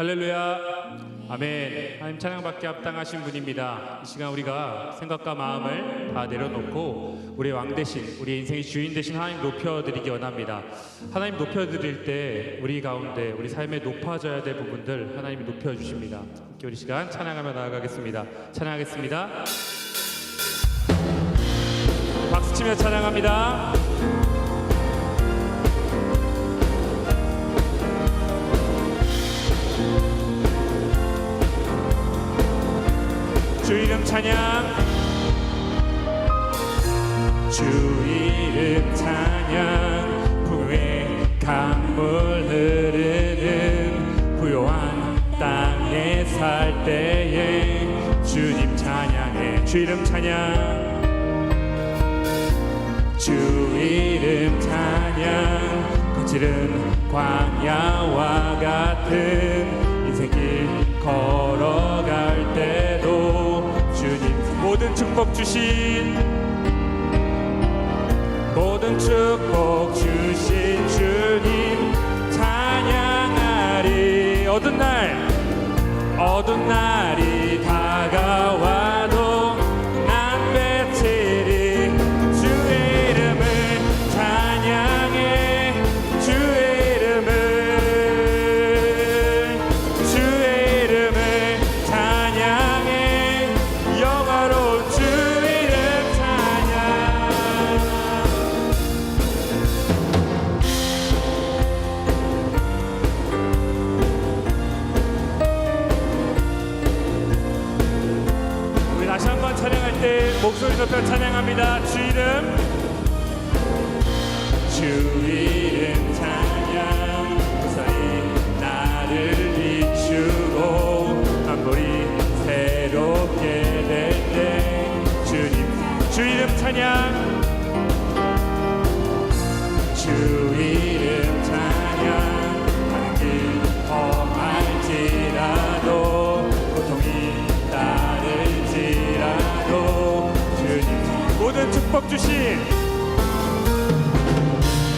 할렐루야, 아멘. 하나님 찬양받기 합당하신 분입니다. 이 시간 우리가 생각과 마음을 다 내려놓고 우리의 왕 대신, 우리 인생의 주인 대신 하나님 높여드리기 원합니다. 하나님 높여드릴 때 우리 가운데 우리 삶에 높아져야 될 부분들 하나님이 높여주십니다. 함께 우리 시간 찬양하며 나아가겠습니다. 찬양하겠습니다. 박수치며 찬양합니다. 주 이름 찬양, 주 이름 찬양. 풍요의 강물 흐르는 부요한 땅에 살 때에 주님 찬양해. 주 이름 찬양, 주 이름 찬양. 거칠은 광야와 같은 인생길 걸어갈 때도 주님 모든 축복 주신, 모든 축복 주신 주님 찬양하리. 어두운 날이 다가와도 난 외치리. 주의 이름을 찬양해. 주의 이름을 찬양. 찬양할 때 목소리 높여 찬양합니다. 주 이름, 주 이름 찬양. 무사히 나를 비추고 만물이 새롭게 될 때 주님, 주 이름 찬양. 주 이름 찬양. 하는 길 험할지라도 고통이 따를지라도 주님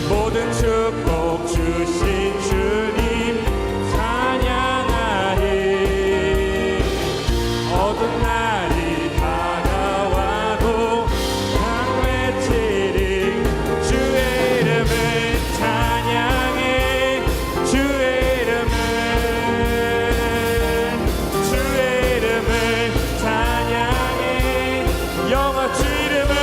모든 축복 주신 주님 찬양하리. 어두운 날이 다가와도 강외치리. 주의 이름을 찬양해. 주의 이름을 찬양해. 영화 주 이름을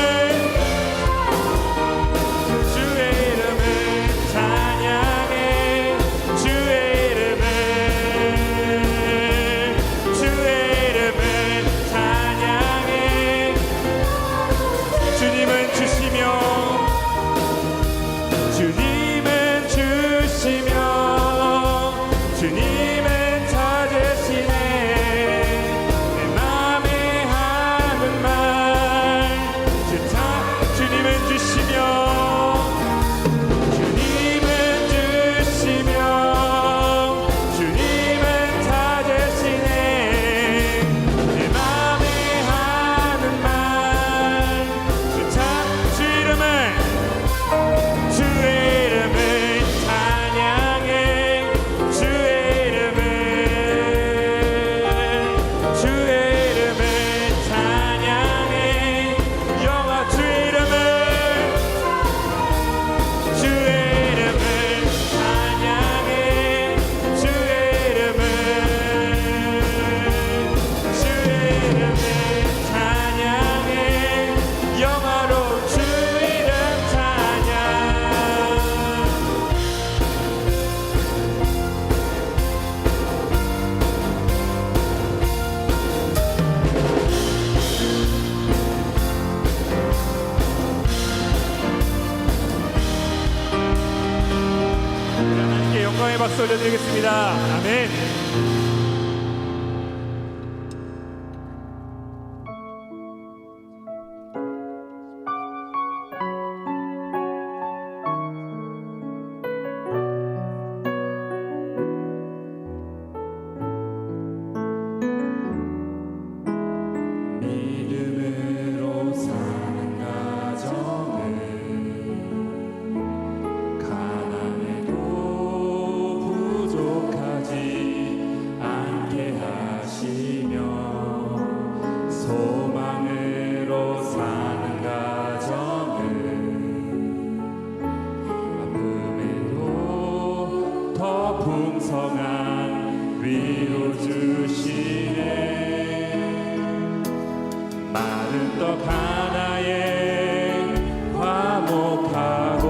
영광의 박수 올려드리겠습니다. 아멘. 믿음으로 사는 가정을 가난해도 부족하지 않게 하시며 소망으로 사는 가정을 아픔에도 더 풍성한 위로 주시네. 마른 떡 하나에 화목하고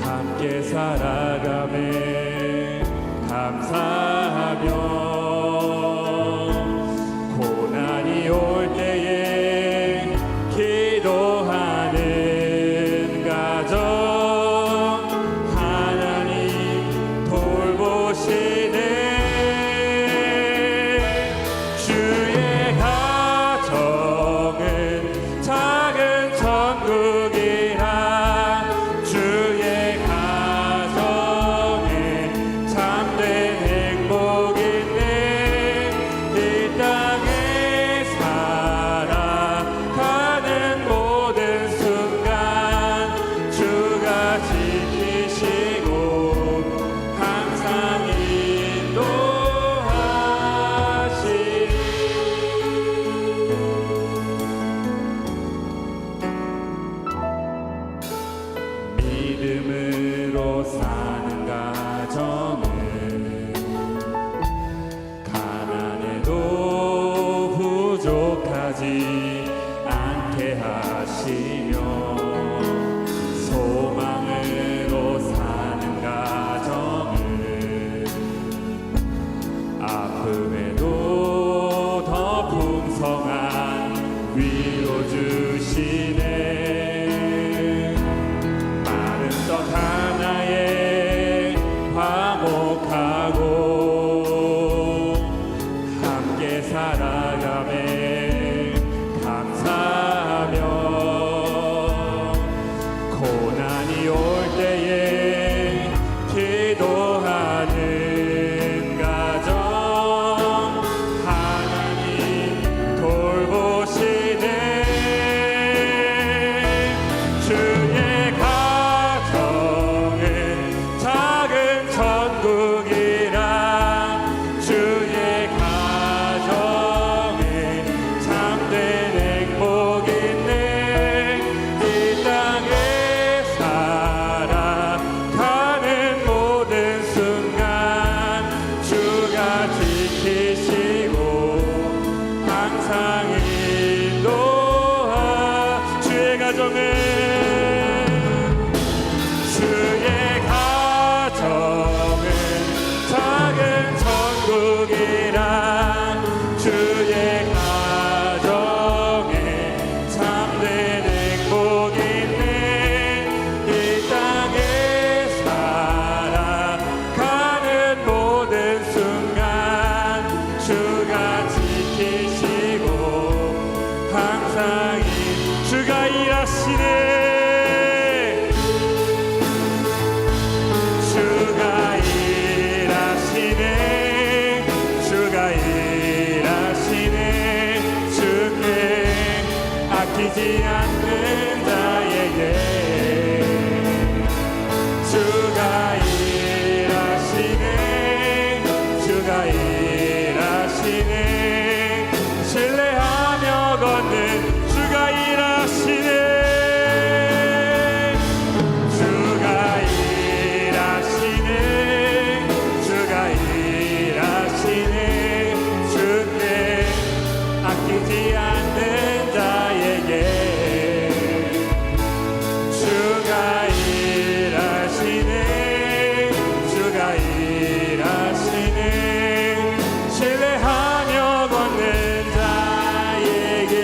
함께 살아가매 감사하며 고난이 올 때에 기도하는 가정 하나님 돌보시네. 주의 가정은 작은 천국이라. 주의 가정에 참된 행복인데 이 땅에 살아가는 모든 순간 주가 지키시고 항상 인도하시니. 믿음으로 사는 가정은 가난해도 부족하지 않게 하시며 소망으로 사는 가정은 아픔에도 더 풍성한 주의 가정에 참된 행복 있네. 이 땅에 살아가는 모든 순간 주가 지키시고 항상 주가 일하시네. 주가 일하시네. 주가 일하시네. 주께 아끼지 않는 자에게 주가 일하시네. 주가 일하시네. 신뢰하며 걷는 주가 일하시네. 주가 일하시네. 주가 일하시네. 주께 아끼지 않는 자에게 주가 일하시네. 주가 일하시네. 신뢰하며 걷는 자에게.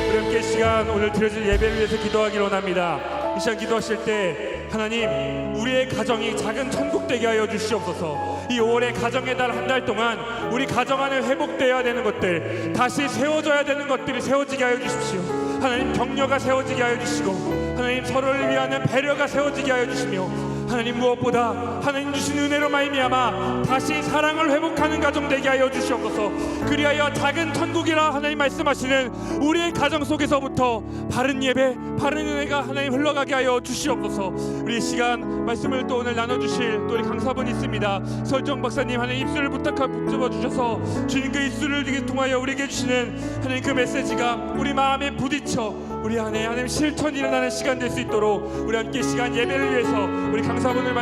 우리 함께 이 시간 오늘 드려질 예배를 위해서 기도하기를 원합니다. 이 시간 기도하실 때 하나님, 우리의 가정이 작은 천국 되게 하여 주시옵소서. 이 5월의 가정의 달 한 달 동안 우리 가정 안에 회복되어야 되는 것들, 다시 세워져야 되는 것들이 세워지게 하여 주십시오. 하나님, 격려가 세워지게 하여 주시고, 하나님, 서로를 위하는 배려가 세워지게 하여 주시며, 하나님, 무엇보다 하나님 주신 은혜로 말미암아 다시 사랑을 회복하는 가정 되게 하여 주시옵소서. 그리하여 작은 천국이라 하나님 말씀하시는 우리의 가정 속에서부터 바른 예배, 바른 은혜가 하나님 흘러가게 하여 주시옵소서. 우리 이 시간 말씀을 또 오늘 나눠주실 또 우리 강사분 있습니다. 설정 박사님, 하나님 입술을 붙잡아 주셔서 주님 그 입술을 통하여 우리에게 주시는 하나님 그 메시지가 우리 마음에 부딪혀 우리 안에 하나님 실천이 일어나는 시간 될 수 있도록 우리 함께 시간 예배를 위해서 우리 강사분의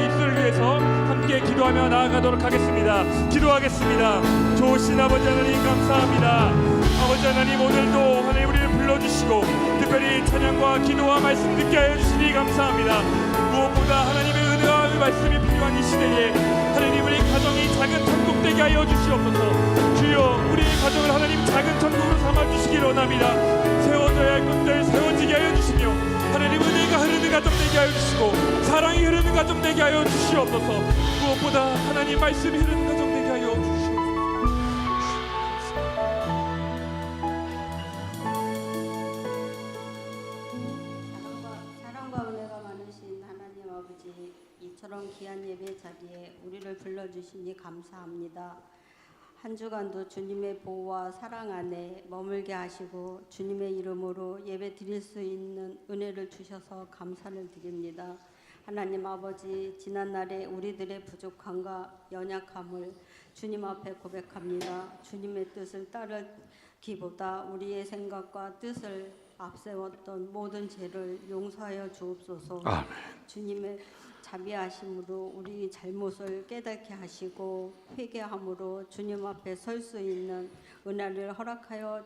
입술을 위해서 함께 기도하며 나아가도록 하겠습니다. 기도하겠습니다. 좋으신 아버지 하나님 감사합니다. 아버지 하나님, 오늘도 하나님 우리를 불러주시고 특별히 찬양과 기도와 말씀 듣게 하여 주시니 감사합니다. 무엇보다 하나님의 은혜와 말씀이 필요한 이 시대에 하나님 우리 가정이 작은 천국 되게 하여 주시옵소서. 주여, 우리 가정을 하나님 작은 천국으로 삼아주시기를 원합니다. 세워져야 할 것들 세워지게 하여 주시며 하나님 은혜가 흐르는 가정 되게 하여 주시고 사랑이 흐르는 가정 되게 하여 주시옵소서. 무엇보다 하나님 말씀이 흐르는 가정 되게 하여 주시옵소서. 사랑과 은혜가 많으신 하나님 아버지, 이처럼 귀한 예배 자리에 우리를 불러주시니 감사합니다. 한 주간도 주님의 보호와 사랑 안에 머물게 하시고 주님의 이름으로 예배 드릴 수 있는 은혜를 주셔서 감사를 드립니다. 하나님 아버지, 지난날에 우리들의 부족함과 연약함을 주님 앞에 고백합니다. 주님의 뜻을 따르기보다 우리의 생각과 뜻을 앞세웠던 모든 죄를 용서하여 주옵소서. 아멘. 주님의 자비하심으로 우리 잘못을 깨닫게 하시고 회개함으로 주님 앞에 설 수 있는 은혜를 허락하여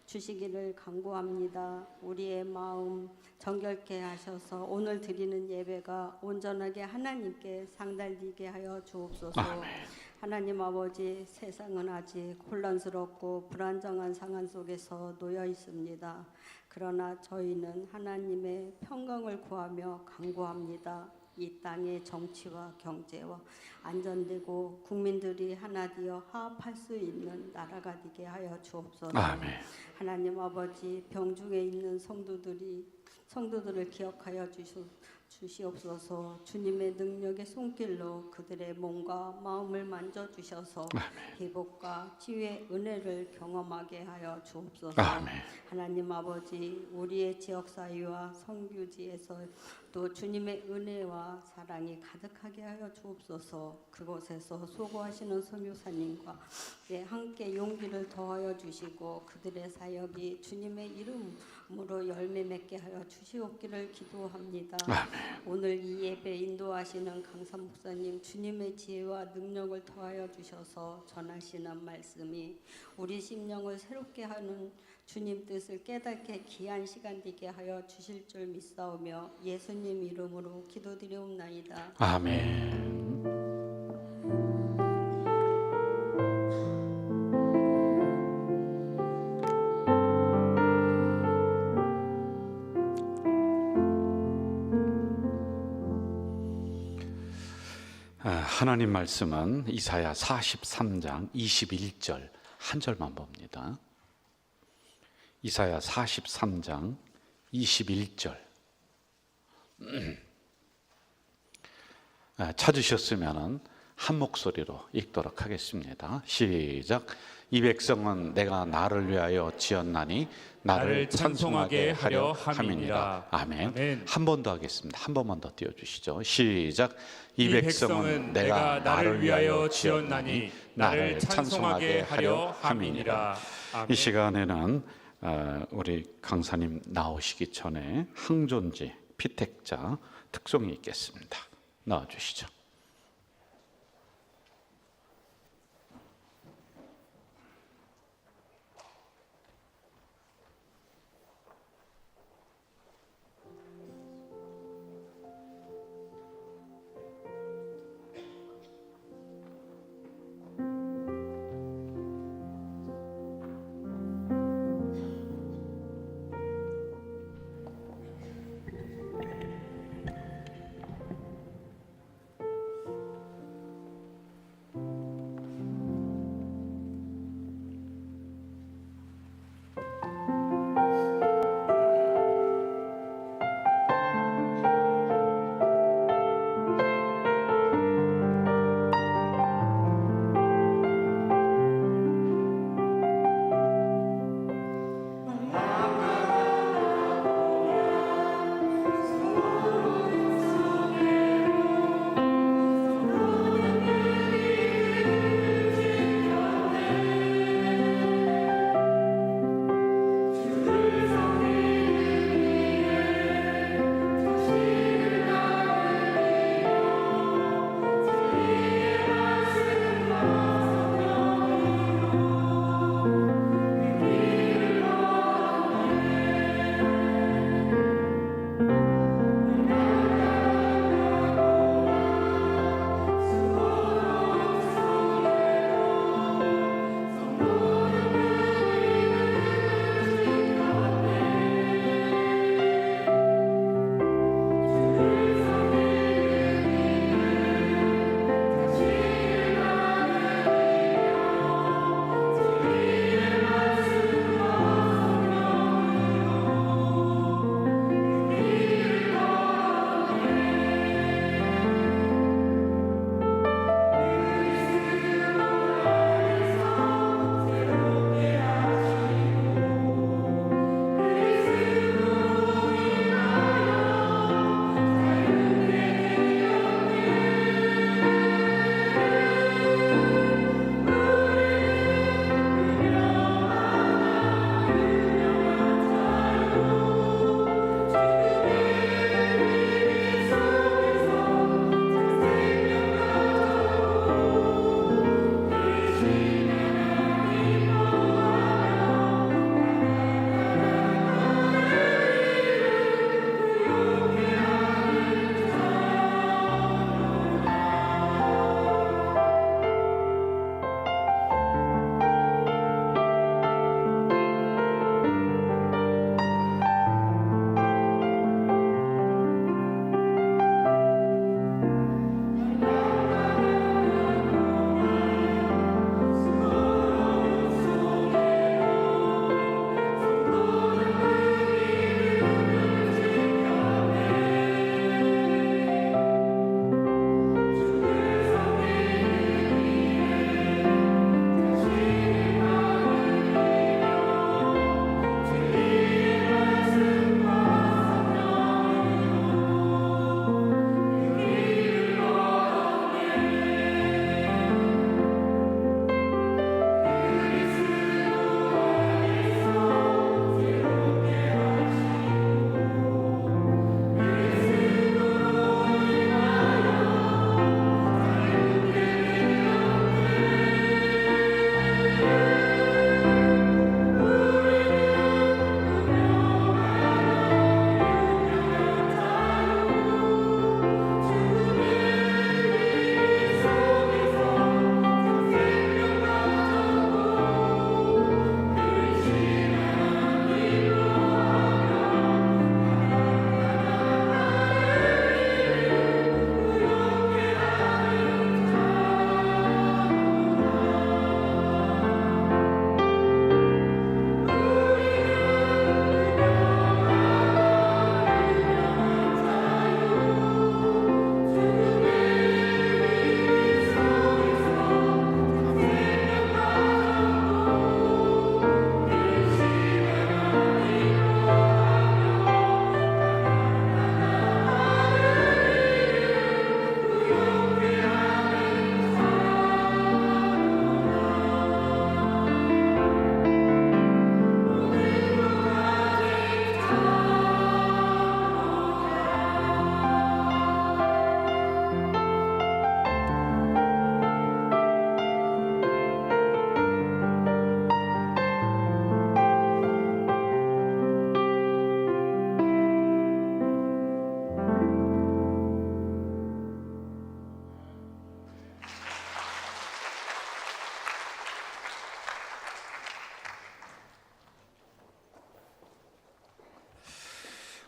주시기를 간구합니다. 우리의 마음 정결케 하셔서 오늘 드리는 예배가 온전하게 하나님께 상달되게 하여 주옵소서. 아멘. 하나님 아버지, 세상은 아직 혼란스럽고 불안정한 상황 속에서 놓여 있습니다. 그러나 저희는 하나님의 평강을 구하며 간구합니다. 이 땅의 정치와 경제와 안전되고 국민들이 하나 되어 화합할 수 있는 나라가 되게 하여 주옵소서. 아멘. 하나님 아버지, 병중에 있는 성도들을 기억하여 주시옵소서. 주님의 능력의 손길로 그들의 몸과 마음을 만져주셔서 회복과 치유의 은혜를 경험하게 하여 주옵소서. 아멘. 하나님 아버지, 우리의 지역사회와 선교지에서 또 주님의 은혜와 사랑이 가득하게 하여 주옵소서. 그곳에서 수고하시는 선교사님과 함께 용기를 더하여 주시고 그들의 사역이 주님의 이름으로 열매 맺게 하여 주시옵기를 기도합니다. 아멘. 오늘 이 예배 인도하시는 강사 목사님, 주님의 지혜와 능력을 더하여 주셔서 전하시는 말씀이 우리 심령을 새롭게 하는 주님 뜻을 깨닫게 귀한 시간 되게 하여 주실 줄 믿사오며 예수님 이름으로 기도드리옵나이다. 아멘. 하나님 말씀은 이사야 43장 21절 한 절만 봅니다. 이사야 43장 21절. 찾으셨으면 한 목소리로 읽도록 하겠습니다. 시작. 이 백성은 내가 나를 위하여 지었나니 나를 찬송하게 하려 함이니라. 아멘. 아멘. 한 번 더 하겠습니다. 한 번만 더 띄워주시죠. 시작. 이 백성은 내가 나를 위하여 지었나니 나를 찬송하게 하려 함이니라. 아멘. 이 시간에는 우리 강사님 나오시기 전에 항존지 피택자 특송이 있겠습니다. 나와주시죠.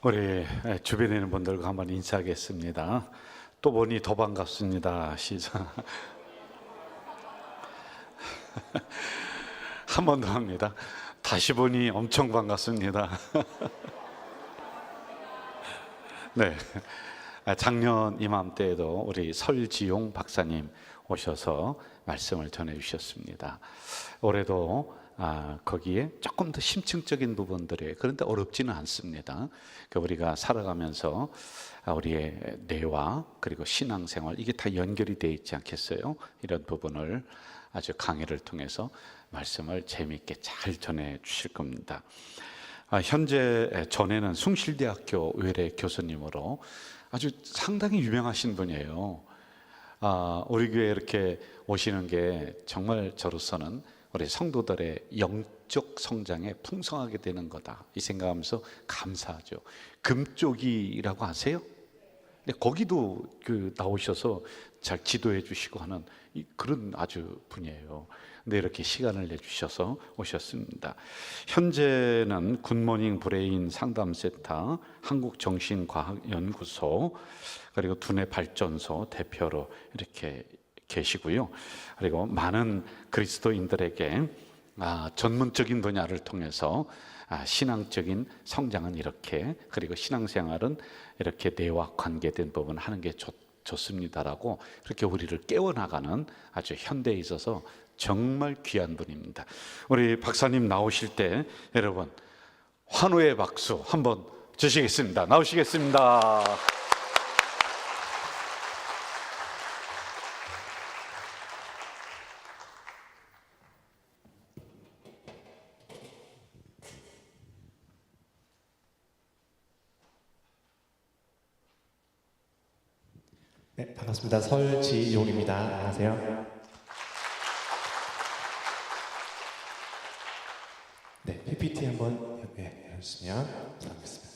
우리 주변에 있는 분들과 한번 인사하겠습니다. 또 보니 더 반갑습니다. 시작. 한 번 더 합니다. 다시 보니 엄청 반갑습니다. 네, 작년 이맘때에도 우리 설지용 박사님 오셔서 말씀을 전해주셨습니다. 올해도 거기에 조금 더 심층적인 부분들이 그런데 어렵지는 않습니다. 우리가 살아가면서 우리의 뇌와 그리고 신앙생활 이게 다 연결이 되어 있지 않겠어요? 이런 부분을 아주 강의를 통해서 말씀을 재미있게 잘 전해 주실 겁니다. 현재 전에는 숭실대학교 외래 교수님으로 아주 상당히 유명하신 분이에요. 우리 교회에 이렇게 오시는 게 정말 저로서는 우리 성도들의 영적 성장에 풍성하게 되는 거다 이 생각하면서 감사하죠. 금쪽이라고 아세요? 근데 거기도 나오셔서 잘 지도해 주시고 하는 그런 아주 분이에요. 근데 이렇게 시간을 내주셔서 오셨습니다. 현재는 굿모닝 브레인 상담센터, 한국정신과학연구소, 그리고 두뇌발전소 대표로 이렇게 계시고요. 그리고 많은 그리스도인들에게 전문적인 분야를 통해서 신앙적인 성장은 이렇게, 그리고 신앙생활은 이렇게 뇌와 관계된 부분 하는 게 좋습니다라고 그렇게 우리를 깨워나가는 아주 현대에 있어서 정말 귀한 분입니다. 우리 박사님 나오실 때 여러분 환호의 박수 한번 주시겠습니다. 나오시겠습니다. 네, 반갑습니다. 설지용입니다. 안녕하세요. 네, PPT 한번 해주시면 감사하겠습니다.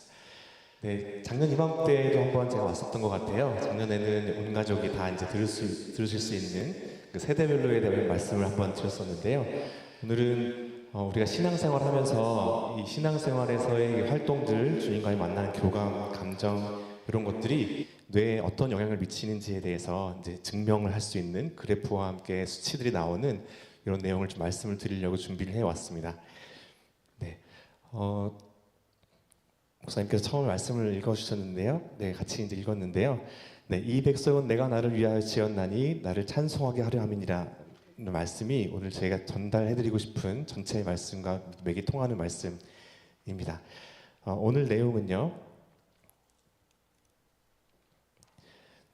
네, 작년 이맘때도 한번 제가 왔었던 것 같아요. 작년에는 온 가족이 다 이제 들으실 수 있는 그 세대별로에 대한 말씀을 한번 드렸었는데요. 오늘은 우리가 신앙생활하면서 이 신앙생활에서의 활동들, 주님과의 만나는 교감, 감정 이런 것들이 뇌에 어떤 영향을 미치는지에 대해서 이제 증명을 할 수 있는 그래프와 함께 수치들이 나오는 이런 내용을 좀 말씀을 드리려고 준비를 해왔습니다. 네, 목사님께서 처음 말씀을 읽어주셨는데요. 네, 같이 이제 읽었는데요. 네, 이 백성은 내가 나를 위하여 지었나니 나를 찬송하게 하려 함이니라. 말씀이 오늘 저희가 전달해드리고 싶은 전체의 말씀과 맥이 통하는 말씀입니다. 오늘 내용은요.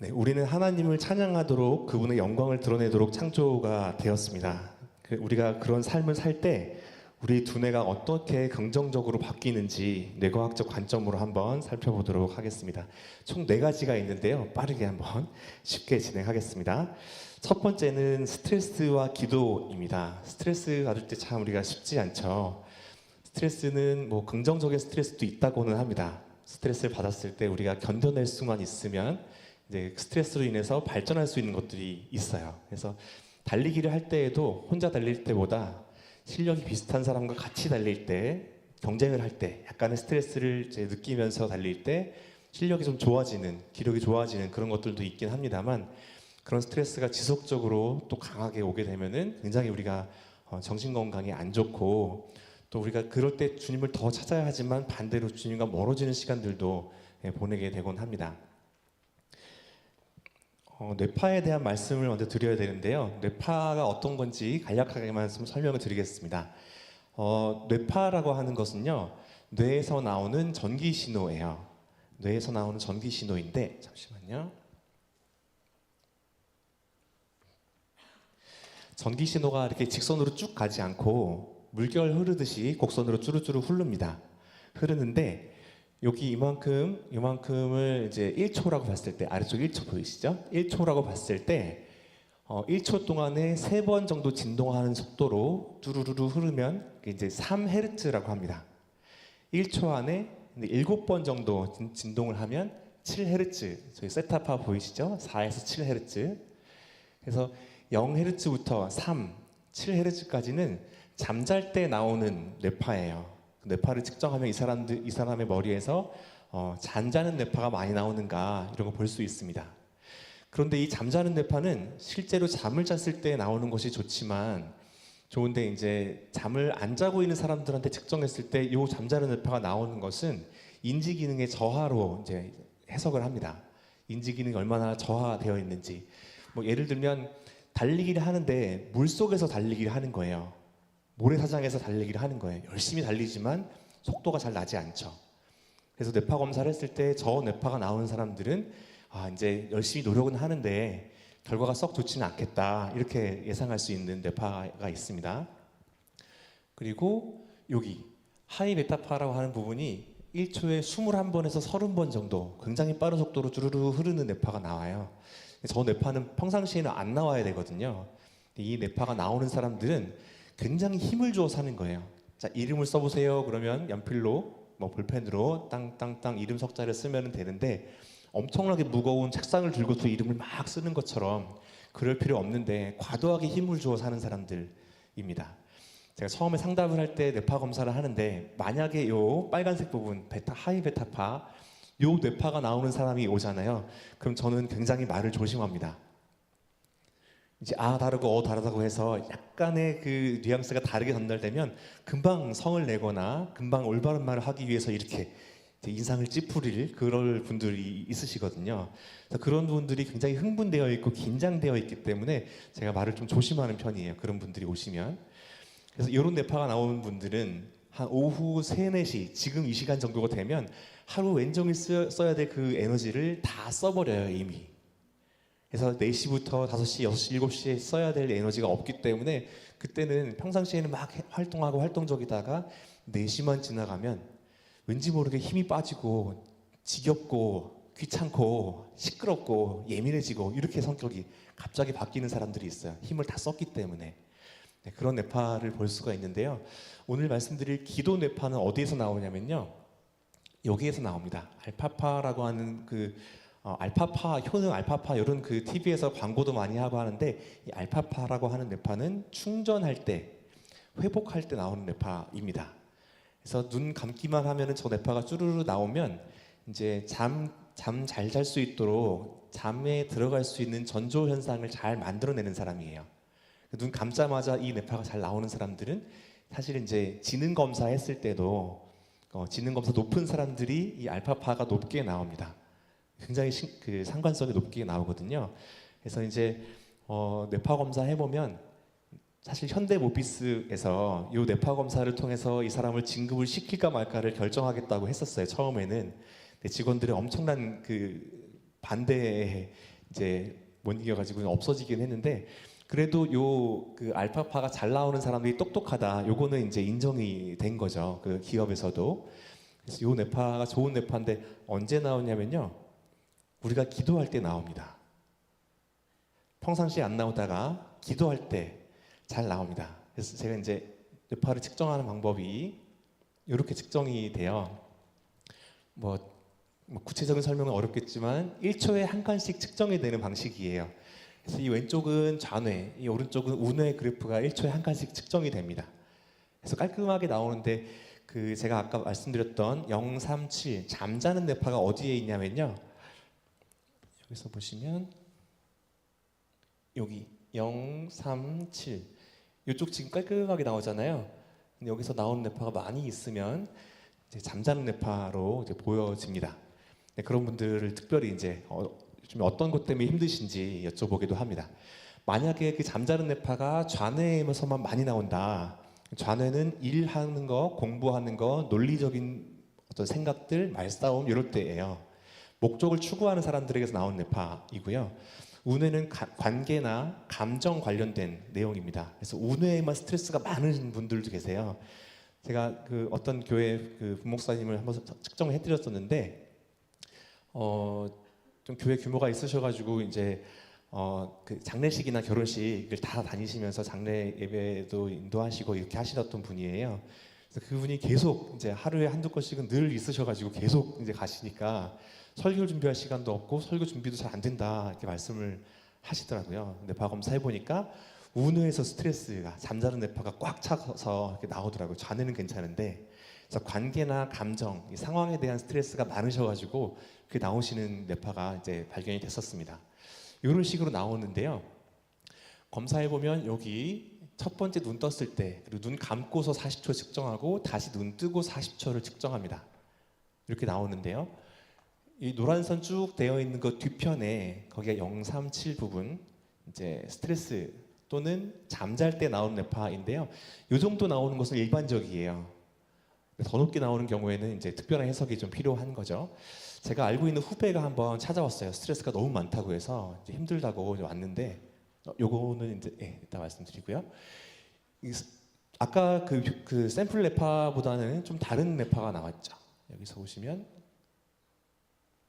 네, 우리는 하나님을 찬양하도록 그분의 영광을 드러내도록 창조가 되었습니다. 우리가 그런 삶을 살 때 우리 두뇌가 어떻게 긍정적으로 바뀌는지 뇌과학적 관점으로 한번 살펴보도록 하겠습니다. 총 4가지가 있는데요. 빠르게 한번 쉽게 진행하겠습니다. 첫 번째는 스트레스와 기도입니다. 스트레스 받을 때 참 우리가 쉽지 않죠. 스트레스는 뭐 긍정적인 스트레스도 있다고는 합니다. 스트레스를 받았을 때 우리가 견뎌낼 수만 있으면 이제 스트레스로 인해서 발전할 수 있는 것들이 있어요. 그래서 달리기를 할 때에도 혼자 달릴 때보다 실력이 비슷한 사람과 같이 달릴 때, 경쟁을 할 때 약간의 스트레스를 이제 느끼면서 달릴 때 실력이 좀 좋아지는, 기록이 좋아지는 그런 것들도 있긴 합니다만, 그런 스트레스가 지속적으로 또 강하게 오게 되면은 굉장히 우리가 정신 건강에 안 좋고, 또 우리가 그럴 때 주님을 더 찾아야 하지만 반대로 주님과 멀어지는 시간들도 보내게 되곤 합니다. 뇌파에 대한 말씀을 먼저 드려야 되는데요. 뇌파가 어떤 건지 간략하게만 설명을 드리겠습니다. 뇌파라고 하는 것은요, 뇌에서 나오는 전기 신호예요. 뇌에서 나오는 전기 신호인데, 잠시만요. 전기 신호가 이렇게 직선으로 쭉 가지 않고 물결 흐르듯이 곡선으로 쭈루쭈루 흐르는데, 여기 이만큼을 이제 1초라고 봤을 때, 아래쪽 1초 보이시죠? 1초라고 봤을 때 1초 동안에 3번 정도 진동하는 속도로 뚜루루루 흐르면 이제 3Hz라고 합니다. 1초 안에 7번 정도 진동을 하면 7Hz, 저희 세타파 보이시죠? 4에서 7Hz. 그래서 0Hz부터 3, 7Hz까지는 잠잘 때 나오는 뇌파예요. 뇌파를 측정하면 이 사람의 머리에서 잠자는 뇌파가 많이 나오는가 이런 거 볼 수 있습니다. 그런데 이 잠자는 뇌파는 실제로 잠을 잤을 때 나오는 것이 좋은데 이제 잠을 안 자고 있는 사람들한테 측정했을 때 이 잠자는 뇌파가 나오는 것은 인지 기능의 저하로 이제 해석을 합니다. 인지 기능이 얼마나 저하되어 있는지. 뭐 예를 들면 달리기를 하는데 물 속에서 달리기를 하는 거예요. 모래사장에서 달리기를 하는 거예요. 열심히 달리지만 속도가 잘 나지 않죠. 그래서 뇌파 검사를 했을 때 저 뇌파가 나오는 사람들은 이제 열심히 노력은 하는데 결과가 썩 좋지는 않겠다 이렇게 예상할 수 있는 뇌파가 있습니다. 그리고 여기 하이 베타파라고 하는 부분이 1초에 21번에서 30번 정도 굉장히 빠른 속도로 주르르 흐르는 뇌파가 나와요. 저 뇌파는 평상시에는 안 나와야 되거든요. 이 뇌파가 나오는 사람들은 굉장히 힘을 주어 사는 거예요. 자, 이름을 써보세요. 그러면 연필로 뭐 볼펜으로 땅땅땅 이름 석자를 쓰면 되는데 엄청나게 무거운 책상을 들고서 이름을 막 쓰는 것처럼 그럴 필요 없는데 과도하게 힘을 주어 사는 사람들입니다. 제가 처음에 상담을 할 때 뇌파 검사를 하는데 만약에 요 빨간색 부분 하이 베타파 요 뇌파가 나오는 사람이 오잖아요. 그럼 저는 굉장히 말을 조심합니다. 이제 다르고 다르다고 해서 약간의 그 뉘앙스가 다르게 전달되면 금방 성을 내거나 금방 올바른 말을 하기 위해서 이렇게 인상을 찌푸릴 그럴 분들이 있으시거든요. 그래서 그런 분들이 굉장히 흥분되어 있고 긴장되어 있기 때문에 제가 말을 좀 조심하는 편이에요. 그런 분들이 오시면. 그래서 이런 뇌파가 나오는 분들은 한 오후 3, 4시 지금 이 시간 정도가 되면 하루 왼종일 써야 될 그 에너지를 다 써버려요 이미. 그래서 4시부터 5시, 6시, 7시에 써야 될 에너지가 없기 때문에 그때는 평상시에는 막 활동하고 활동적이다가 4시만 지나가면 왠지 모르게 힘이 빠지고 지겹고 귀찮고 시끄럽고 예민해지고 이렇게 성격이 갑자기 바뀌는 사람들이 있어요. 힘을 다 썼기 때문에. 네, 그런 뇌파를 볼 수가 있는데요. 오늘 말씀드릴 기도 뇌파는 어디에서 나오냐면요. 여기에서 나옵니다. 알파파라고 하는 알파파, 효능 알파파 이런 그 TV에서 광고도 많이 하고 하는데 이 알파파라고 하는 뇌파는 충전할 때, 회복할 때 나오는 뇌파입니다. 그래서 눈 감기만 하면은 저 뇌파가 쭈루루 나오면 이제 잠 잘 잘 수 있도록 잠에 들어갈 수 있는 전조 현상을 잘 만들어내는 사람이에요. 눈 감자마자 이 뇌파가 잘 나오는 사람들은 사실 이제 지능 검사 했을 때도 지능 검사 높은 사람들이 이 알파파가 높게 나옵니다. 굉장히 그 상관성이 높게 나오거든요. 그래서 이제 뇌파 검사 해보면 사실 현대모비스에서 이 뇌파 검사를 통해서 이 사람을 진급을 시킬까 말까를 결정하겠다고 했었어요. 처음에는 근데 직원들의 엄청난 그 반대에 이제 못 이겨가지고 없어지긴 했는데 그래도 요 그 알파파가 잘 나오는 사람들이 똑똑하다. 요거는 이제 인정이 된 거죠. 그 기업에서도. 그래서 요 뇌파가 좋은 뇌파인데 언제 나오냐면요. 우리가 기도할 때 나옵니다. 평상시에 안 나오다가 기도할 때 잘 나옵니다. 그래서 제가 이제 뇌파를 측정하는 방법이 이렇게 측정이 돼요. 뭐 구체적인 설명은 어렵겠지만 1초에 한 칸씩 측정이 되는 방식이에요. 그래서 이 왼쪽은 좌뇌, 이 오른쪽은 우뇌 그래프가 1초에 한 칸씩 측정이 됩니다. 그래서 깔끔하게 나오는데 그 제가 아까 말씀드렸던 037 잠자는 뇌파가 어디에 있냐면요. 여기서 보시면 여기 037 이쪽 지금 깔끔하게 나오잖아요. 근데 여기서 나오는 뇌파가 많이 있으면 이제 잠자는 뇌파로 이제 보여집니다. 네, 그런 분들을 특별히 이제 요즘 어떤 것 때문에 힘드신지 여쭤보기도 합니다. 만약에 그 잠자는 뇌파가 좌뇌에서만 많이 나온다. 좌뇌는 일하는 거, 공부하는 거, 논리적인 어떤 생각들, 말싸움 이럴 때예요. 목적을 추구하는 사람들에게서 나온 뇌파이고요. 우뇌는 관계나 감정 관련된 내용입니다. 그래서 우뇌에만 스트레스가 많은 분들도 계세요. 제가 그 어떤 교회 그 부목사님을 한번 측정을 해드렸었는데 좀 교회 규모가 있으셔가지고 이제 그 장례식이나 결혼식을 다 다니시면서 장례 예배도 인도하시고 이렇게 하시던 분이에요. 그래서 그분이 계속 이제 하루에 한두 건씩은 늘 있으셔가지고 계속 이제 가시니까 설교를 준비할 시간도 없고 설교 준비도 잘 안 된다 이렇게 말씀을 하시더라고요. 뇌파 검사 해보니까 우뇌에서 스트레스가 잠자는 뇌파가 꽉 차서 이렇게 나오더라고요. 좌뇌는 괜찮은데 그래서 관계나 감정, 이 상황에 대한 스트레스가 많으셔가지고 그 나오시는 뇌파가 이제 발견이 됐었습니다. 이런 식으로 나오는데요. 검사해 보면 여기 첫 번째 눈 떴을 때 그리고 눈 감고서 40초 측정하고 다시 눈 뜨고 40초를 측정합니다. 이렇게 나오는데요. 이 노란 선 쭉 되어 있는 그 뒤편에 거기가 0, 3, 7 부분 이제 스트레스 또는 잠잘 때 나오는 뇌파인데요. 이 정도 나오는 것은 일반적이에요. 더 높게 나오는 경우에는 이제 특별한 해석이 좀 필요한 거죠. 제가 알고 있는 후배가 한번 찾아왔어요. 스트레스가 너무 많다고 해서 이제 힘들다고 왔는데 요거는 이제 이따 말씀드리고요. 아까 그 샘플 뇌파보다는 좀 다른 뇌파가 나왔죠. 여기서 보시면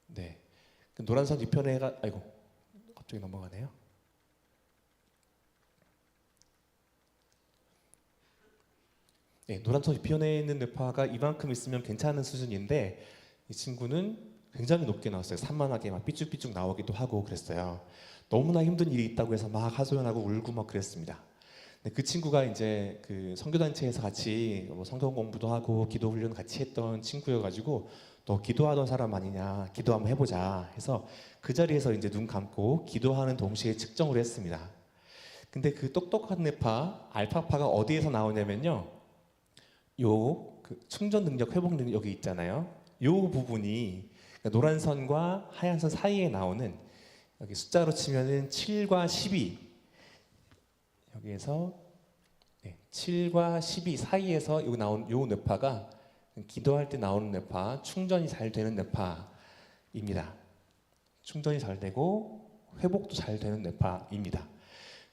네, 그 노란선 뒤편에가 아이고 갑자기 넘어가네요. 네, 노란선 뒤편에 있는 뇌파가 이만큼 있으면 괜찮은 수준인데 이 친구는 굉장히 높게 나왔어요. 산만하게 막 삐쭉삐쭉 나오기도 하고 그랬어요. 너무나 힘든 일이 있다고 해서 막 하소연하고 울고 막 그랬습니다. 근데 그 친구가 이제 그 선교단체에서 같이 뭐 성경 공부도 하고 기도 훈련 같이 했던 친구여가지고 너 기도하던 사람 아니냐, 기도 한번 해보자 해서 그 자리에서 이제 눈 감고 기도하는 동시에 측정을 했습니다. 근데 그 똑똑한 뇌파 알파파가 어디에서 나오냐면요, 요 그 충전 능력, 회복 능력 여기 있잖아요. 요 부분이 그러니까 노란 선과 하얀 선 사이에 나오는 여기 숫자로 치면은 7과 12 여기에서 7과 12 사이에서 여기 나온 요 뇌파가 기도할 때 나오는 뇌파, 충전이 잘 되는 뇌파입니다. 충전이 잘 되고 회복도 잘 되는 뇌파입니다.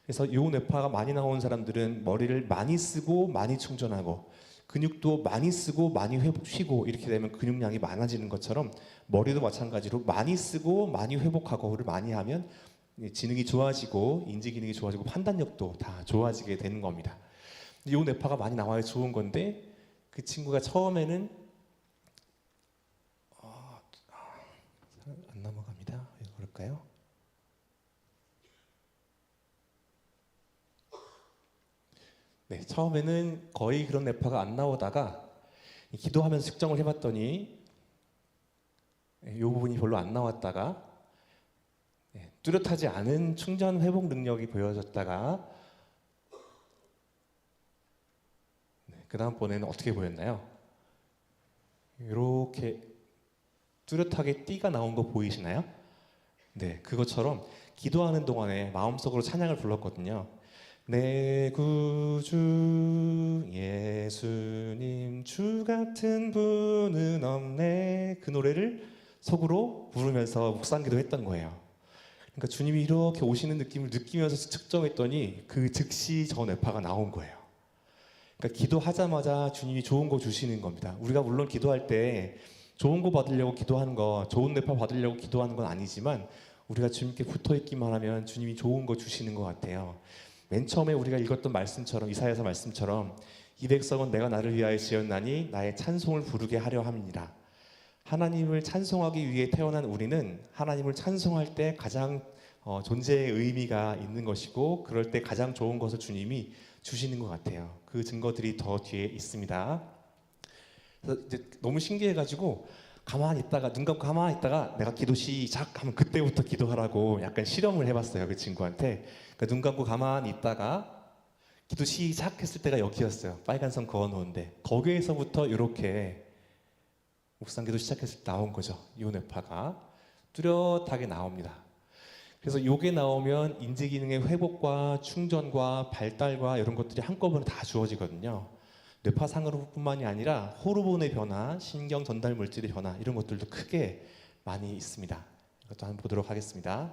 그래서 요 뇌파가 많이 나오는 사람들은 머리를 많이 쓰고 많이 충전하고 근육도 많이 쓰고 많이 쉬고 이렇게 되면 근육량이 많아지는 것처럼 머리도 마찬가지로 많이 쓰고 많이 회복하고를 많이 하면 지능이 좋아지고 인지 기능이 좋아지고 판단력도 다 좋아지게 되는 겁니다. 이 뇌파가 많이 나와야 좋은 건데 그 친구가 처음에는 안 넘어갑니다. 왜 그럴까요? 네, 처음에는 거의 그런 뇌파가 안 나오다가 기도하면서 측정을 해봤더니 이 부분이 별로 안 나왔다가 뚜렷하지 않은 충전 회복 능력이 보여졌다가 그 다음번에는 어떻게 보였나요? 이렇게 뚜렷하게 띠가 나온 거 보이시나요? 네, 그것처럼 기도하는 동안에 마음속으로 찬양을 불렀거든요. 내 구주 예수님 주 같은 분은 없네, 그 노래를 속으로 부르면서 묵상기도 했던 거예요. 그러니까 주님이 이렇게 오시는 느낌을 느끼면서 측정했더니 그 즉시 저 뇌파가 나온 거예요. 그러니까 기도하자마자 주님이 좋은 거 주시는 겁니다. 우리가 물론 기도할 때 좋은 거 받으려고 기도하는 거, 좋은 뇌파 받으려고 기도하는 건 아니지만 우리가 주님께 붙어있기만 하면 주님이 좋은 거 주시는 것 같아요. 맨 처음에 우리가 읽었던 말씀처럼, 이사야서 말씀처럼 이 백성은 내가 나를 위하여 지었나니 나의 찬송을 부르게 하려 함이니라. 하나님을 찬송하기 위해 태어난 우리는 하나님을 찬송할 때 가장 존재의 의미가 있는 것이고 그럴 때 가장 좋은 것을 주님이 주시는 것 같아요. 그 증거들이 더 뒤에 있습니다. 그래서 이제 너무 신기해가지고 가만히 있다가 눈 감고 가만히 있다가 내가 기도 시작하면 그때부터 기도하라고 약간 실험을 해봤어요. 그 친구한테. 그러니까 눈 감고 가만히 있다가 기도 시작했을 때가 여기였어요. 빨간 선 그어놓은데 거기에서부터 이렇게 묵상기도 시작했을 때 나온 거죠. 이 뇌파가 뚜렷하게 나옵니다. 그래서 요게 나오면 인지 기능의 회복과 충전과 발달과 이런 것들이 한꺼번에 다 주어지거든요. 뇌파상으로뿐만이 아니라 호르몬의 변화, 신경 전달 물질의 변화 이런 것들도 크게 많이 있습니다. 이것도 한번 보도록 하겠습니다.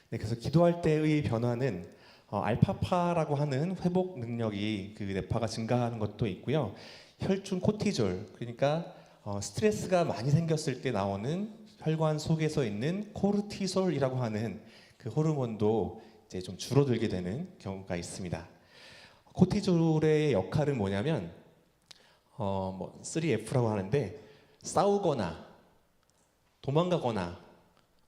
네, 그래서 기도할 때의 변화는 알파파라고 하는 회복 능력이 그 뇌파가 증가하는 것도 있고요. 혈중 코티졸, 그러니까 스트레스가 많이 생겼을 때 나오는 혈관 속에서 있는 코르티솔이라고 하는 그 호르몬도 이제 좀 줄어들게 되는 경우가 있습니다. 코티졸의 역할은 뭐냐면 3F라고 하는데 싸우거나 도망가거나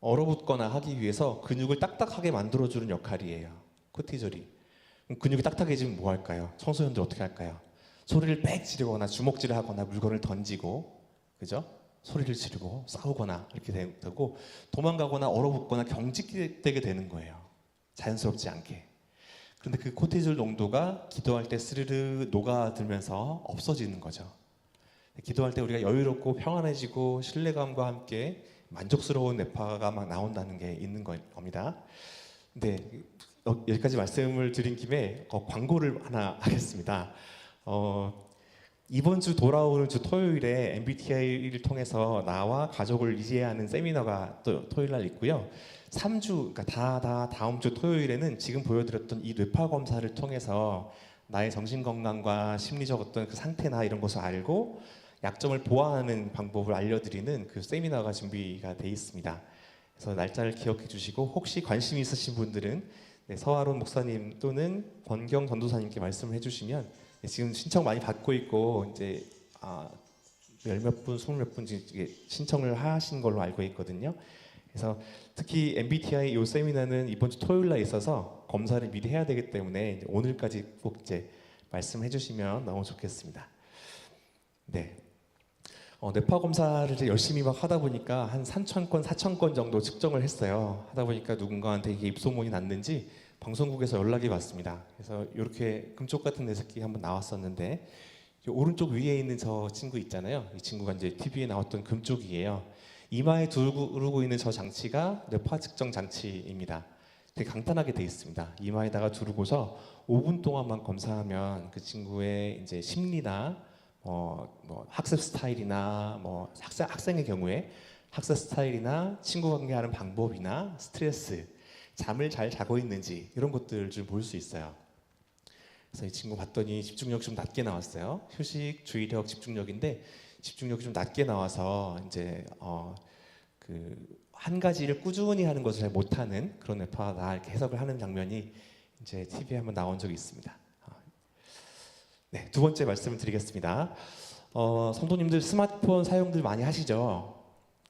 얼어붙거나 하기 위해서 근육을 딱딱하게 만들어주는 역할이에요. 코티졸이. 근육이 딱딱해지면 뭐 할까요? 청소년들 어떻게 할까요? 소리를 빽 지르거나 주먹질을 하거나 물건을 던지고, 그죠? 소리를 지르고 싸우거나 이렇게 되고, 도망가거나 얼어붙거나 경직되게 되는 거예요. 자연스럽지 않게. 그런데 그 코티졸 농도가 기도할 때 스르르 녹아들면서 없어지는 거죠. 기도할 때 우리가 여유롭고 평안해지고 신뢰감과 함께 만족스러운 뇌파가 막 나온다는 게 있는 겁니다. 근데 여기까지 말씀을 드린 김에 광고를 하나 하겠습니다. 이번 주 돌아오는 주 토요일에 MBTI를 통해서 나와 가족을 이해하는 세미나가 또 토요일 날 있고요. 3주, 그러니까 다음 주 토요일에는 지금 보여드렸던 이 뇌파 검사를 통해서 나의 정신 건강과 심리적 어떤 그 상태나 이런 것을 알고 약점을 보완하는 방법을 알려드리는 그 세미나가 준비가 돼 있습니다. 그래서 날짜를 기억해 주시고 혹시 관심 있으신 분들은 서아론 목사님 또는 권경 전도사님께 말씀을 해주시면 지금 신청 많이 받고 있고 이제 열몇 분, 20몇 분 신청을 하신 걸로 알고 있거든요. 그래서 특히 MBTI 이 세미나는 이번 주 토요일 날 있어서 검사를 미리 해야 되기 때문에 오늘까지 꼭 이제 말씀해 주시면 너무 좋겠습니다. 네. 뇌파 검사를 이제 열심히 막 하다 보니까 한 3,000건, 4,000건 정도 측정을 했어요. 하다 보니까 누군가한테 이게 입소문이 났는지 방송국에서 연락이 왔습니다. 그래서 이렇게 금쪽 같은 녀석이 한번 나왔었는데 오른쪽 위에 있는 저 친구 있잖아요. 이 친구가 이제 TV에 나왔던 금쪽이에요. 이마에 두르고 있는 저 장치가 뇌파 측정 장치입니다. 되게 간단하게 돼 있습니다. 이마에다가 두르고서 5분 동안만 검사하면 그 친구의 이제 심리나 뭐 학습 스타일이나 뭐 학생의 경우에 학습 스타일이나 친구 관계하는 방법이나 스트레스, 잠을 잘 자고 있는지 이런 것들을 좀 볼 수 있어요. 그래서 이 친구 봤더니 집중력이 좀 낮게 나왔어요. 휴식, 주의력, 집중력인데 집중력이 좀 낮게 나와서 이제 그 한 가지를 꾸준히 하는 것을 잘 못하는 그런 뇌파다 이렇게 해석을 하는 장면이 이제 TV에 한번 나온 적이 있습니다. 네, 두 번째 말씀을 드리겠습니다. 성도님들 스마트폰 사용들 많이 하시죠?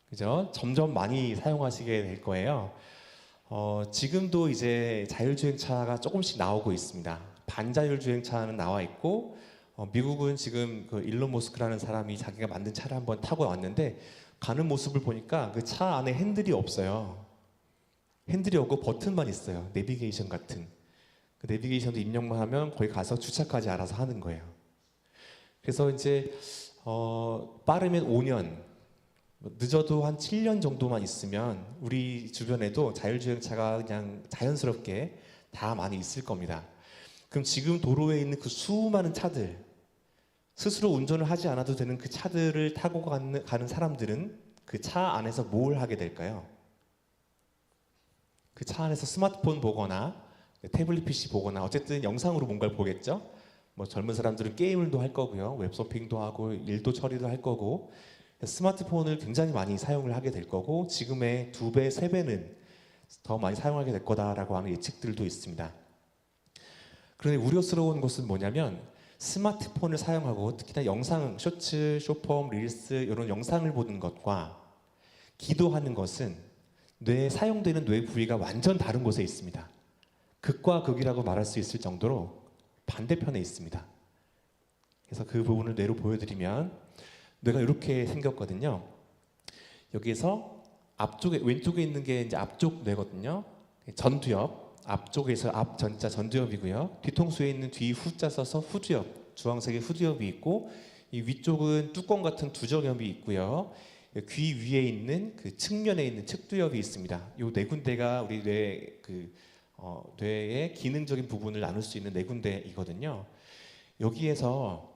그죠? 점점 많이 사용하시게 될 거예요. 지금도 이제 자율주행차가 조금씩 나오고 있습니다. 반자율주행차는 나와 있고, 미국은 지금 그 일론 머스크라는 사람이 자기가 만든 차를 한번 타고 왔는데 가는 모습을 보니까 그 차 안에 핸들이 없어요. 핸들이 없고 버튼만 있어요. 내비게이션 같은. 그 내비게이션도 입력만 하면 거기 가서 주차까지 알아서 하는 거예요. 그래서 이제 빠르면 5년, 늦어도 한 7년 정도만 있으면 우리 주변에도 자율주행차가 그냥 자연스럽게 다 많이 있을 겁니다. 그럼 지금 도로에 있는 그 수많은 차들, 스스로 운전을 하지 않아도 되는 그 차들을 타고 가는 사람들은 그 차 안에서 뭘 하게 될까요? 그 차 안에서 스마트폰 보거나 태블릿 PC 보거나 어쨌든 영상으로 뭔가를 보겠죠. 뭐 젊은 사람들은 게임을도 할 거고요, 웹서핑도 하고 일도 처리도 할 거고, 스마트폰을 굉장히 많이 사용을 하게 될 거고 지금의 2배, 3배는 더 많이 사용하게 될 거다라고 하는 예측들도 있습니다. 그런데 우려스러운 것은 뭐냐면 스마트폰을 사용하고 특히나 영상, 쇼츠, 쇼폼, 릴스 이런 영상을 보는 것과 기도하는 것은 뇌에 사용되는 뇌 부위가 완전 다른 곳에 있습니다. 극과 극이라고 말할 수 있을 정도로 반대편에 있습니다. 그래서 그 부분을 뇌로 보여드리면 뇌가 이렇게 생겼거든요. 여기에서 앞쪽에 왼쪽에 있는 게 이제 앞쪽 뇌거든요. 전두엽, 앞쪽에서 앞 전자 전두엽이고요. 뒤통수에 있는 뒤 후자 써서 후두엽, 주황색의 후두엽이 있고 이 위쪽은 뚜껑 같은 두정엽이 있고요. 귀 위에 있는 그 측면에 있는 측두엽이 있습니다. 이 네 군데가 우리 뇌의 기능적인 부분을 나눌 수 있는 네 군데이거든요. 여기에서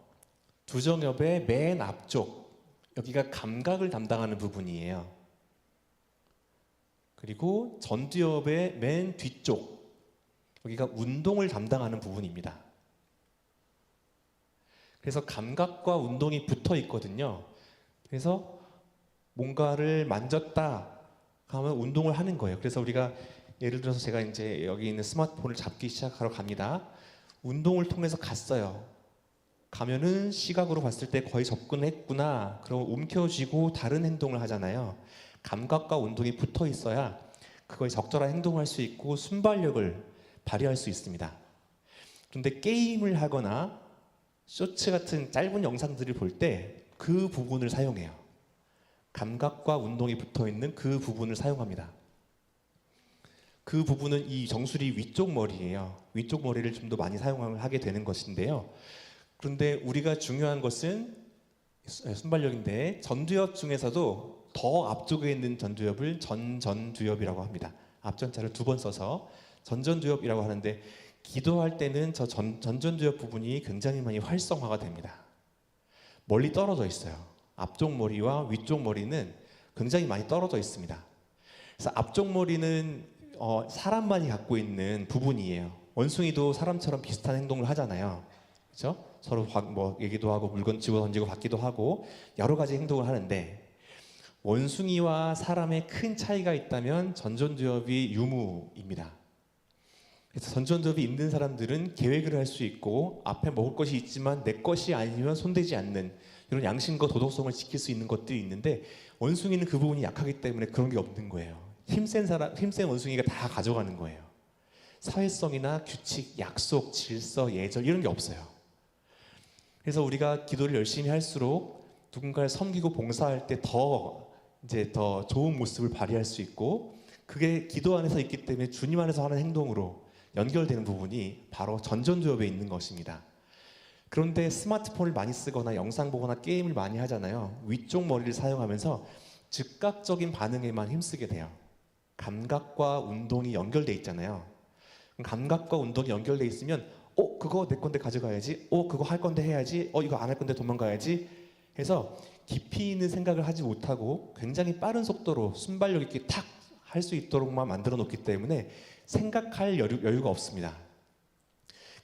두정엽의 맨 앞쪽, 여기가 감각을 담당하는 부분이에요. 그리고 전두엽의 맨 뒤쪽, 여기가 운동을 담당하는 부분입니다. 그래서 감각과 운동이 붙어 있거든요. 그래서 뭔가를 만졌다 하면 운동을 하는 거예요. 그래서 우리가 예를 들어서 제가 이제 여기 있는 스마트폰을 잡기 시작하러 갑니다. 운동을 통해서 갔어요. 가면은 시각으로 봤을 때 거의 접근했구나. 그럼 움켜쥐고 다른 행동을 하잖아요. 감각과 운동이 붙어 있어야 그거에 적절한 행동을 할 수 있고 순발력을 발휘할 수 있습니다. 그런데 게임을 하거나 쇼츠 같은 짧은 영상들을 볼 때 그 부분을 사용해요. 감각과 운동이 붙어 있는 그 부분을 사용합니다. 그 부분은 이 정수리 위쪽 머리예요. 위쪽 머리를 좀 더 많이 사용을 하게 되는 것인데요. 그런데 우리가 중요한 것은 순발력인데 전두엽 중에서도 더 앞쪽에 있는 전두엽을 전전두엽이라고 합니다. 앞전자를 2번 써서 전전두엽이라고 하는데 기도할 때는 저 전전두엽 부분이 굉장히 많이 활성화가 됩니다. 멀리 떨어져 있어요. 앞쪽 머리와 위쪽 머리는 굉장히 많이 떨어져 있습니다. 그래서 앞쪽 머리는 사람만이 갖고 있는 부분이에요. 원숭이도 사람처럼 비슷한 행동을 하잖아요. 그렇죠? 서로 뭐 얘기도 하고 물건 집어 던지고 받기도 하고 여러 가지 행동을 하는데 원숭이와 사람의 큰 차이가 있다면 전전두엽이 유무입니다. 그래서 전전두엽이 있는 사람들은 계획을 할 수 있고 앞에 먹을 것이 있지만 내 것이 아니면 손대지 않는 이런 양심과 도덕성을 지킬 수 있는 것들이 있는데 원숭이는 그 부분이 약하기 때문에 그런 게 없는 거예요. 힘센 원숭이가 다 가져가는 거예요. 사회성이나 규칙, 약속, 질서, 예절 이런 게 없어요. 그래서 우리가 기도를 열심히 할수록 누군가를 섬기고 봉사할 때 더 좋은 모습을 발휘할 수 있고 그게 기도 안에서 있기 때문에 주님 안에서 하는 행동으로 연결되는 부분이 바로 전전두엽에 있는 것입니다. 그런데 스마트폰을 많이 쓰거나 영상 보거나 게임을 많이 하잖아요. 위쪽 머리를 사용하면서 즉각적인 반응에만 힘쓰게 돼요. 감각과 운동이 연결돼 있잖아요. 감각과 운동이 연결돼 있으면 그거 내 건데 가져가야지. 그거 할 건데 해야지. 이거 안 할 건데 도망가야지. 해서 깊이 있는 생각을 하지 못하고 굉장히 빠른 속도로 순발력 있게 탁 할 수 있도록만 만들어 놓기 때문에 생각할 여유가 없습니다.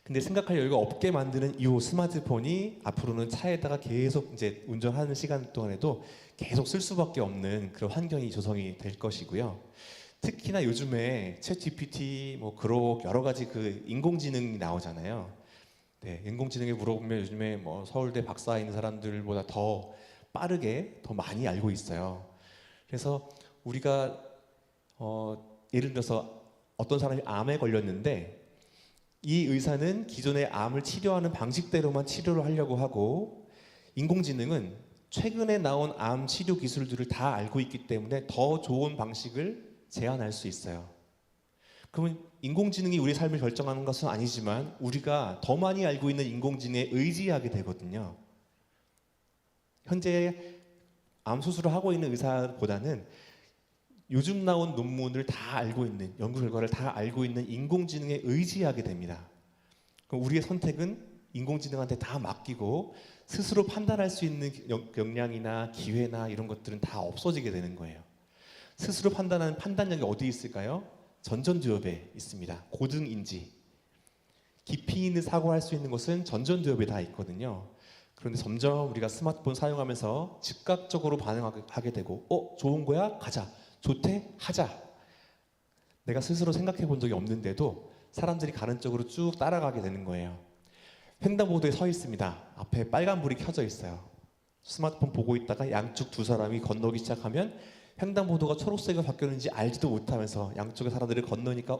근데 생각할 여유가 없게 만드는 이 스마트폰이 앞으로는 차에다가 계속 이제 운전하는 시간 동안에도 계속 쓸 수밖에 없는 그런 환경이 조성이 될 것이고요. 특히나 요즘에 챗GPT, 뭐 그록 여러 가지 그 인공지능이 나오잖아요. 네, 인공지능에 물어보면 요즘에 뭐 서울대 박사 있는 사람들보다 더 빠르게 더 많이 알고 있어요. 그래서 우리가 예를 들어서 어떤 사람이 암에 걸렸는데 이 의사는 기존의 암을 치료하는 방식대로만 치료를 하려고 하고 인공지능은 최근에 나온 암 치료 기술들을 다 알고 있기 때문에 더 좋은 방식을 제안할 수 있어요. 그러면 인공지능이 우리 삶을 결정하는 것은 아니지만 우리가 더 많이 알고 있는 인공지능에 의지하게 되거든요. 현재 암 수술을 하고 있는 의사보다는 요즘 나온 논문을 다 알고 있는 연구 결과를 다 알고 있는 인공지능에 의지하게 됩니다. 그럼 우리의 선택은 인공지능한테 다 맡기고 스스로 판단할 수 있는 역량이나 기회나 이런 것들은 다 없어지게 되는 거예요. 스스로 판단하는 판단력이 어디 있을까요? 전전두엽에 있습니다. 고등인지. 깊이 있는 사고할 수 있는 것은 전전두엽에 다 있거든요. 그런데 점점 우리가 스마트폰 사용하면서 즉각적으로 반응하게 되고 좋은 거야? 가자. 좋대? 하자. 내가 스스로 생각해 본 적이 없는데도 사람들이 가는 쪽으로 쭉 따라가게 되는 거예요. 횡단보도에 서 있습니다. 앞에 빨간불이 켜져 있어요. 스마트폰 보고 있다가 양쪽 두 사람이 건너기 시작하면 횡단보도가 초록색으로 바뀌었는지 알지도 못하면서 양쪽의 사람들을 건너니까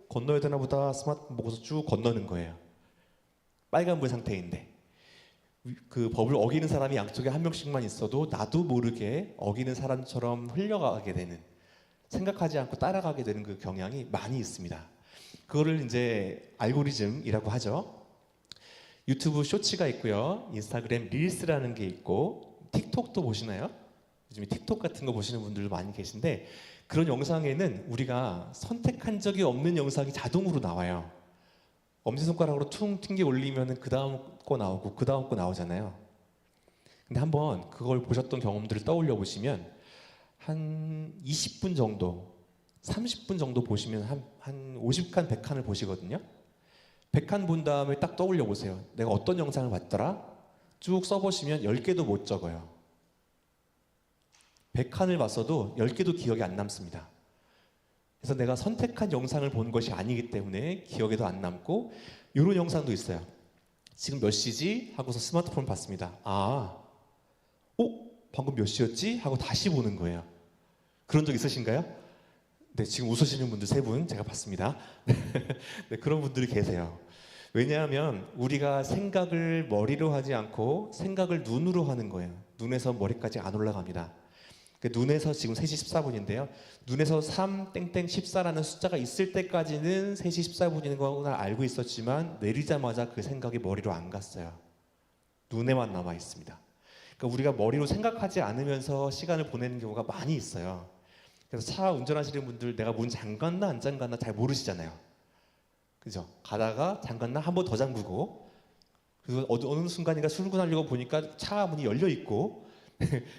건너야 되나 보다 스마트폰 보고서 쭉 건너는 거예요. 빨간불 상태인데 그 법을 어기는 사람이 양쪽에 한 명씩만 있어도 나도 모르게 어기는 사람처럼 흘려가게 되는, 생각하지 않고 따라가게 되는 그 경향이 많이 있습니다. 그거를 이제 알고리즘이라고 하죠. 유튜브 쇼츠가 있고요. 인스타그램 릴스라는 게 있고 틱톡도 보시나요? 요즘에 틱톡 같은 거 보시는 분들도 많이 계신데 그런 영상에는 우리가 선택한 적이 없는 영상이 자동으로 나와요. 엄지손가락으로 퉁 튕겨 올리면 그 다음 거 나오고 그 다음 거 나오잖아요. 근데 한번 그걸 보셨던 경험들을 떠올려 보시면 한 20분 정도, 30분 정도 보시면 한 50칸, 100칸을 보시거든요. 100칸 본 다음에 딱 떠올려 보세요. 내가 어떤 영상을 봤더라? 쭉 써보시면 10개도 못 적어요. 100칸을 봤어도 10개도 기억이 안 남습니다. 그래서 내가 선택한 영상을 본 것이 아니기 때문에 기억에도 안 남고, 이런 영상도 있어요. 지금 몇 시지? 하고서 스마트폰을 봤습니다. 방금 몇 시였지? 하고 다시 보는 거예요. 그런 적 있으신가요? 네, 지금 웃으시는 분들 3분 제가 봤습니다. 네, 그런 분들이 계세요. 왜냐하면 우리가 생각을 머리로 하지 않고 생각을 눈으로 하는 거예요. 눈에서 머리까지 안 올라갑니다. 눈에서 지금 3시 14분인데요. 눈에서 3 땡땡 14라는 숫자가 있을 때까지는 3시 14분인 거구나 알고 있었지만 내리자마자 그 생각이 머리로 안 갔어요. 눈에만 남아 있습니다. 그러니까 우리가 머리로 생각하지 않으면서 시간을 보내는 경우가 많이 있어요. 그래서 차 운전하시는 분들 내가 문 잠갔나 안 잠갔나 잘 모르시잖아요. 그죠? 가다가 잠갔나 한 번 더 잠그고 그리고 어느 순간인가 출근하려고 보니까 차 문이 열려 있고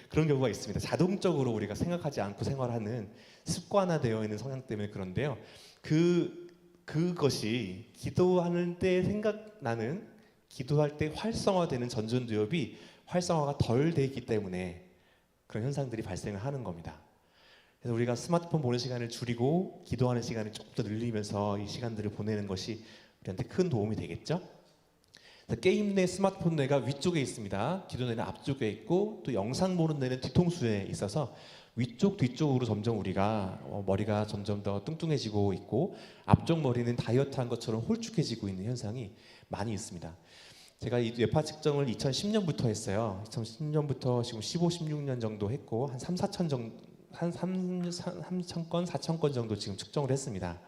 그런 경우가 있습니다. 자동적으로 우리가 생각하지 않고 생활하는 습관화되어 있는 성향 때문에 그런데요. 그것이 기도하는 때 생각나는 기도할 때 활성화되는 전전두엽이 활성화가 덜 돼 있기 때문에 그런 현상들이 발생을 하는 겁니다. 그래서 우리가 스마트폰 보는 시간을 줄이고 기도하는 시간을 조금 더 늘리면서 이 시간들을 보내는 것이 우리한테 큰 도움이 되겠죠. 게임 내 스마트폰 뇌가 위쪽에 있습니다. 기도 뇌는 앞쪽에 있고 또 영상 보는 뇌는 뒤통수에 있어서 위쪽 뒤쪽으로 점점 우리가 머리가 점점 더 뚱뚱해지고 있고 앞쪽 머리는 다이어트한 것처럼 홀쭉해지고 있는 현상이 많이 있습니다. 제가 이 뇌파 측정을 2010년부터 했어요. 2010년부터 지금 15, 16년 정도 했고 한 3,4천 정도 한 3,000건, 4,000건 정도 지금 측정을 했습니다.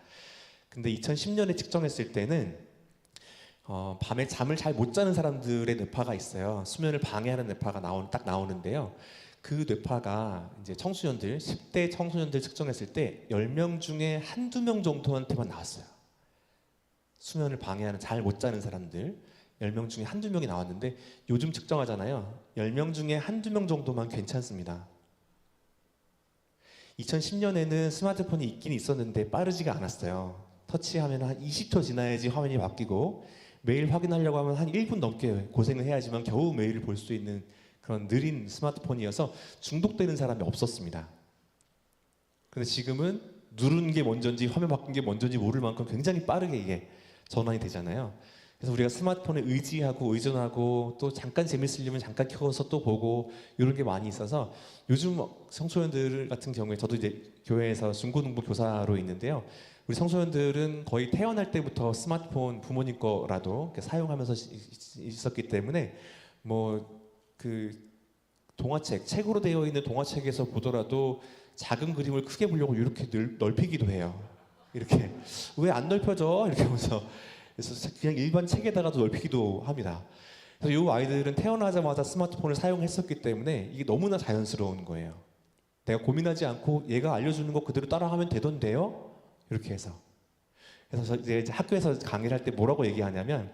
근데 2010년에 측정했을 때는 밤에 잠을 잘 못 자는 사람들의 뇌파가 있어요. 수면을 방해하는 뇌파가 딱 나오는데요. 그 뇌파가 이제 청소년들, 10대 청소년들 측정했을 때 10명 중에 한두 명 정도한테만 나왔어요. 수면을 방해하는 잘 못 자는 사람들 10명 중에 한두 명이 나왔는데 요즘 측정하잖아요. 10명 중에 한두 명 정도만 괜찮습니다. 2010년에는 스마트폰이 있긴 있었는데 빠르지가 않았어요. 터치하면 한 20초 지나야지 화면이 바뀌고 메일 확인하려고 하면 한 1분 넘게 고생을 해야지만 겨우 메일을 볼 수 있는 그런 느린 스마트폰이어서 중독되는 사람이 없었습니다. 근데 지금은 누른 게 먼저인지 화면 바뀐 게 먼저인지 모를 만큼 굉장히 빠르게 이게 전환이 되잖아요. 그래서 우리가 스마트폰에 의지하고 의존하고 또 잠깐 재밌으려면 잠깐 켜서 또 보고 이런 게 많이 있어서 요즘 청소년들 같은 경우에 저도 이제 교회에서 중고등부 교사로 있는데요. 우리 청소년들은 거의 태어날 때부터 스마트폰 부모님 거라도 사용하면서 있었기 때문에 뭐 그 책으로 되어 있는 동화책에서 보더라도 작은 그림을 크게 보려고 이렇게 넓히기도 해요. 이렇게 왜 안 넓혀져? 이렇게 하면서 그래서 그냥 일반 책에다가도 넓히기도 합니다. 그래서 이 아이들은 태어나자마자 스마트폰을 사용했었기 때문에 이게 너무나 자연스러운 거예요. 내가 고민하지 않고 얘가 알려주는 거 그대로 따라하면 되던데요? 이렇게 해서. 그래서 이제 학교에서 강의를 할 때 뭐라고 얘기하냐면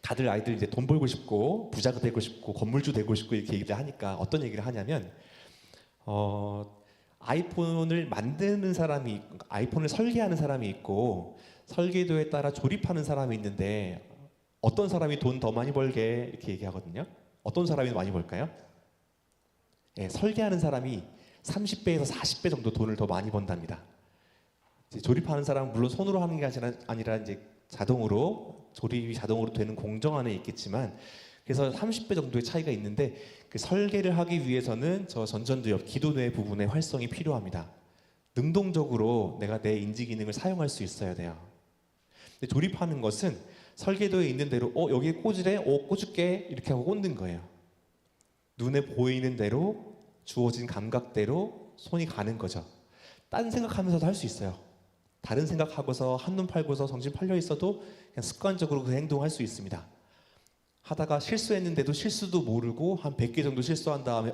다들 아이들 이제 돈 벌고 싶고 부자가 되고 싶고 건물주 되고 싶고 이렇게 얘기를 하니까 어떤 얘기를 하냐면 아이폰을 만드는 사람이 아이폰을 설계하는 사람이 있고 설계도에 따라 조립하는 사람이 있는데 어떤 사람이 돈 더 많이 벌게 이렇게 얘기하거든요. 어떤 사람이 많이 벌까요? 네, 설계하는 사람이 30배에서 40배 정도 돈을 더 많이 번답니다. 이제 조립하는 사람은 물론 손으로 하는 게 아니라 이제 조립이 자동으로 되는 공정 안에 있겠지만 그래서 30배 정도의 차이가 있는데 그 설계를 하기 위해서는 저 전전두엽 기도뇌 부분의 활성이 필요합니다. 능동적으로 내가 내 인지 기능을 사용할 수 있어야 돼요. 근데 조립하는 것은 설계도에 있는 대로 여기에 꽂으래? 꽂을게 이렇게 하고 꽂는 거예요. 눈에 보이는 대로 주어진 감각대로 손이 가는 거죠. 딴 생각하면서도 할 수 있어요. 다른 생각하고서 한눈 팔고서 정신 팔려 있어도 그냥 습관적으로 그 행동을 할 수 있습니다. 하다가 실수했는데도 실수도 모르고 한 100개 정도 실수한 다음에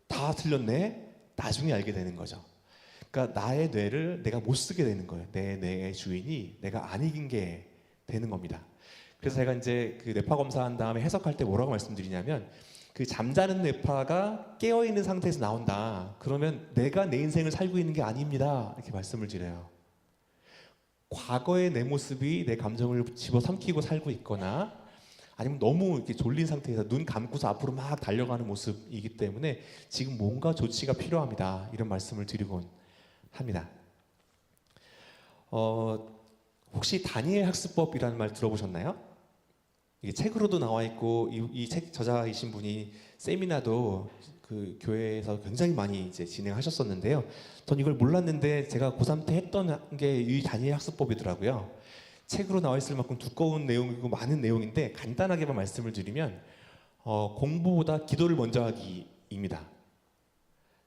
다 틀렸네? 나중에 알게 되는 거죠. 그러니까 나의 뇌를 내가 못 쓰게 되는 거예요. 내 뇌의 주인이 내가 안 이긴 게 되는 겁니다. 그래서 제가 이제 그 뇌파 검사한 다음에 해석할 때 뭐라고 말씀드리냐면 그 잠자는 뇌파가 깨어있는 상태에서 나온다. 그러면 내가 내 인생을 살고 있는 게 아닙니다. 이렇게 말씀을 드려요. 과거의 내 모습이 내 감정을 집어삼키고 살고 있거나 아니면 너무 이렇게 졸린 상태에서 눈 감고서 앞으로 막 달려가는 모습이기 때문에 지금 뭔가 조치가 필요합니다. 이런 말씀을 드리곤 합니다. 혹시 다니엘 학습법이라는 말 들어보셨나요? 이게 책으로도 나와 있고 이 책 저자이신 분이 세미나도 그 교회에서 굉장히 많이 이제 진행하셨었는데요. 전 이걸 몰랐는데 제가 고3 때 했던 게 이 다니엘 학습법이더라고요. 책으로 나와 있을 만큼 두꺼운 내용이고 많은 내용인데 간단하게만 말씀을 드리면 공부보다 기도를 먼저 하기입니다.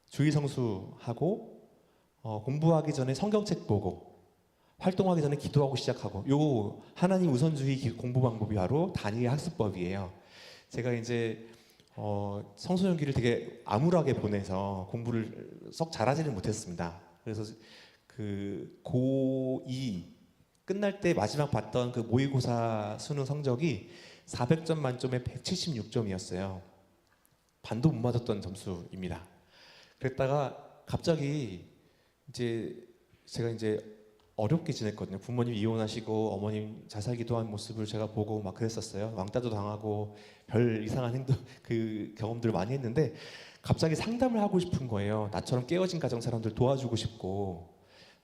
주일 성수하고 공부하기 전에 성경책 보고 활동하기 전에 기도하고 시작하고 요 하나님 우선주의 공부 방법이 바로 다니엘 학습법이에요. 제가 이제 청소년기를 되게 암울하게 보내서 공부를 썩 잘하지는 못했습니다. 그래서 그 고2 끝날 때 마지막 봤던 그 모의고사 수능 성적이 400점 만점에 176점이었어요. 반도 못 맞았던 점수입니다. 그랬다가 갑자기 이제 제가 이제 어렵게 지냈거든요. 부모님 이혼하시고 어머님 자살 기도한 모습을 제가 보고 막 그랬었어요. 왕따도 당하고 별 이상한 행동 그 경험들을 많이 했는데 갑자기 상담을 하고 싶은 거예요. 나처럼 깨어진 가정 사람들 도와주고 싶고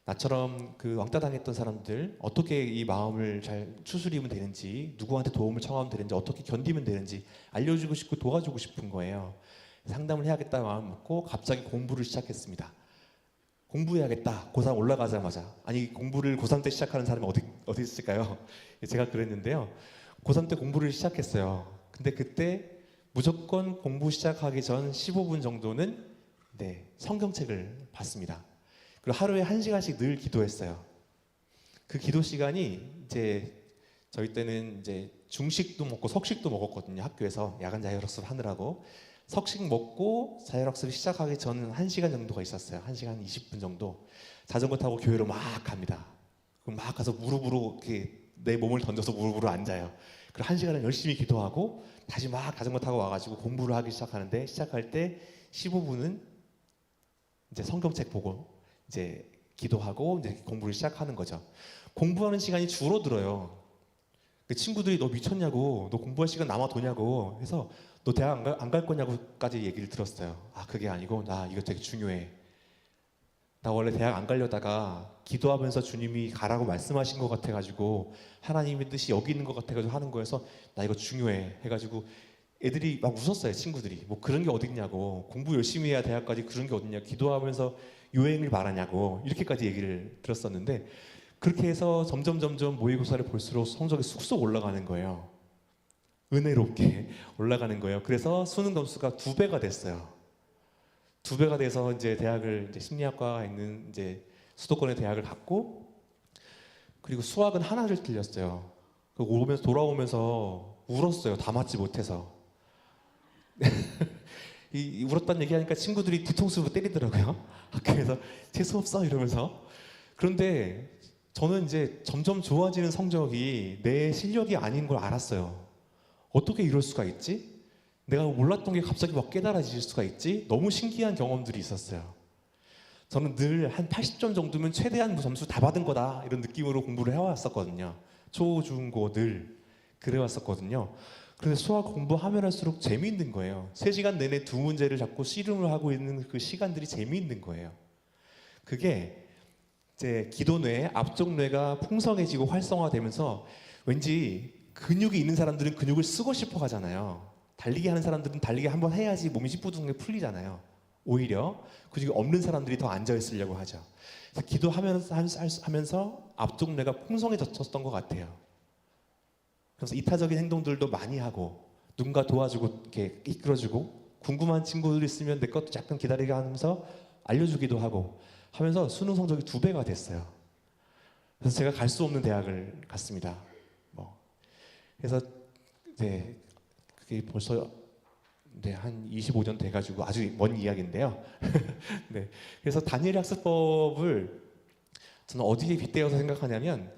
나처럼 그 왕따 당했던 사람들 어떻게 이 마음을 잘 추스리면 되는지 누구한테 도움을 청하면 되는지 어떻게 견디면 되는지 알려주고 싶고 도와주고 싶은 거예요. 상담을 해야겠다 마음 먹고 갑자기 공부를 시작했습니다. 공부해야겠다. 고3 올라가자마자. 아니 공부를 고3 때 시작하는 사람이 어디 있을까요? 제가 그랬는데요. 고3 때 공부를 시작했어요. 근데 그때 무조건 공부 시작하기 전 15분 정도는 성경책을 봤습니다. 그리고 하루에 1시간씩 늘 기도했어요. 그 기도 시간이 이제 저희 때는 이제 중식도 먹고 석식도 먹었거든요. 학교에서 야간 자율학습 하느라고. 석식 먹고 자율학습을 시작하기 전 1시간 정도가 있었어요. 1시간 20분 정도. 자전거 타고 교회로 막 갑니다. 그럼 막 가서 무릎으로 이렇게 내 몸을 던져서 무릎으로 앉아요. 그리고 1시간을 열심히 기도하고 다시 막 자전거 타고 와가지고 공부를 하기 시작하는데 시작할 때 15분은 이제 성경책 보고 이제 기도하고 이제 공부를 시작하는 거죠. 공부하는 시간이 줄어들어요. 그 친구들이 너 미쳤냐고, 너 공부할 시간 남아도냐고 해서 너 대학 안 갈 거냐고까지 얘기를 들었어요. 아 그게 아니고 나 이거 되게 중요해. 나 원래 대학 안 가려다가 기도하면서 주님이 가라고 말씀하신 것 같아가지고 하나님의 뜻이 여기 있는 것 같아가지고 하는 거여서 나 이거 중요해 해가지고 애들이 막 웃었어요. 친구들이 뭐 그런 게 어딨냐고 공부 열심히 해야 대학까지 그런 게 어딨냐 기도하면서 요행을 바라냐고 이렇게까지 얘기를 들었었는데 그렇게 해서 점점 모의고사를 볼수록 성적이 쑥쑥 올라가는 거예요. 은혜롭게 올라가는 거예요. 그래서 수능 점수가 2배가 됐어요. 2배가 돼서 이제 대학을 이제 심리학과가 있는 이제 수도권의 대학을 갔고 그리고 수학은 하나를 틀렸어요. 오면서 돌아오면서 울었어요. 다 맞지 못해서. 울었다는 얘기하니까 친구들이 뒤통수로 때리더라고요. 학교에서 재수 없어 이러면서. 그런데 저는 이제 점점 좋아지는 성적이 내 실력이 아닌 걸 알았어요. 어떻게 이럴 수가 있지? 내가 몰랐던 게 갑자기 막 깨달아질 수가 있지? 너무 신기한 경험들이 있었어요. 저는 늘 한 80점 정도면 최대한 점수 다 받은 거다 이런 느낌으로 공부를 해왔었거든요. 초, 중, 고 늘 그래왔었거든요. 그런데 수학 공부하면 할수록 재미있는 거예요. 3시간 내내 2문제를 잡고 씨름을 하고 있는 그 시간들이 재미있는 거예요. 그게 이제 기도뇌, 앞쪽 뇌가 풍성해지고 활성화되면서 왠지 근육이 있는 사람들은 근육을 쓰고 싶어 하잖아요. 달리기 하는 사람들은 달리기 한번 해야지 몸이 찌뿌둥하게 풀리잖아요. 오히려 그중에 없는 사람들이 더 앉아 있으려고 하죠. 그래서 기도하면서 앞쪽 뇌가 풍성해졌던 것 같아요. 그래서 이타적인 행동들도 많이 하고 누군가 도와주고 이렇게 이끌어주고 궁금한 친구들 있으면 내 것도 잠깐 기다리게 하면서 알려주기도 하고 하면서 수능 성적이 2배가 됐어요. 그래서 제가 갈 수 없는 대학을 갔습니다. 그래서 그게 벌써 한 25년 돼가지고 아주 먼 이야기인데요. 그래서 다니엘 학습법을 저는 어디에 빗대어서 생각하냐면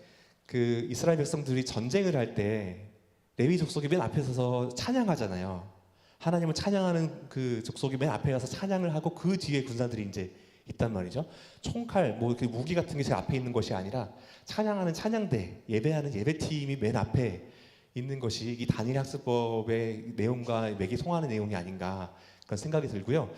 그 이스라엘 백성들이 전쟁을 할 때 레위 족속이 맨 앞에 서서 찬양하잖아요. 하나님을 찬양하는 그 족속이 맨 앞에 가서 찬양을 하고 그 뒤에 군사들이 이제 있단 말이죠. 총칼, 그 무기 같은 게 제 앞에 있는 것이 아니라 찬양하는 찬양대, 예배하는 예배팀이 맨 앞에 있는 것이 이 다니엘 학습법의 내용과 맥이 통하는 내용이 아닌가 그런 생각이 들고요.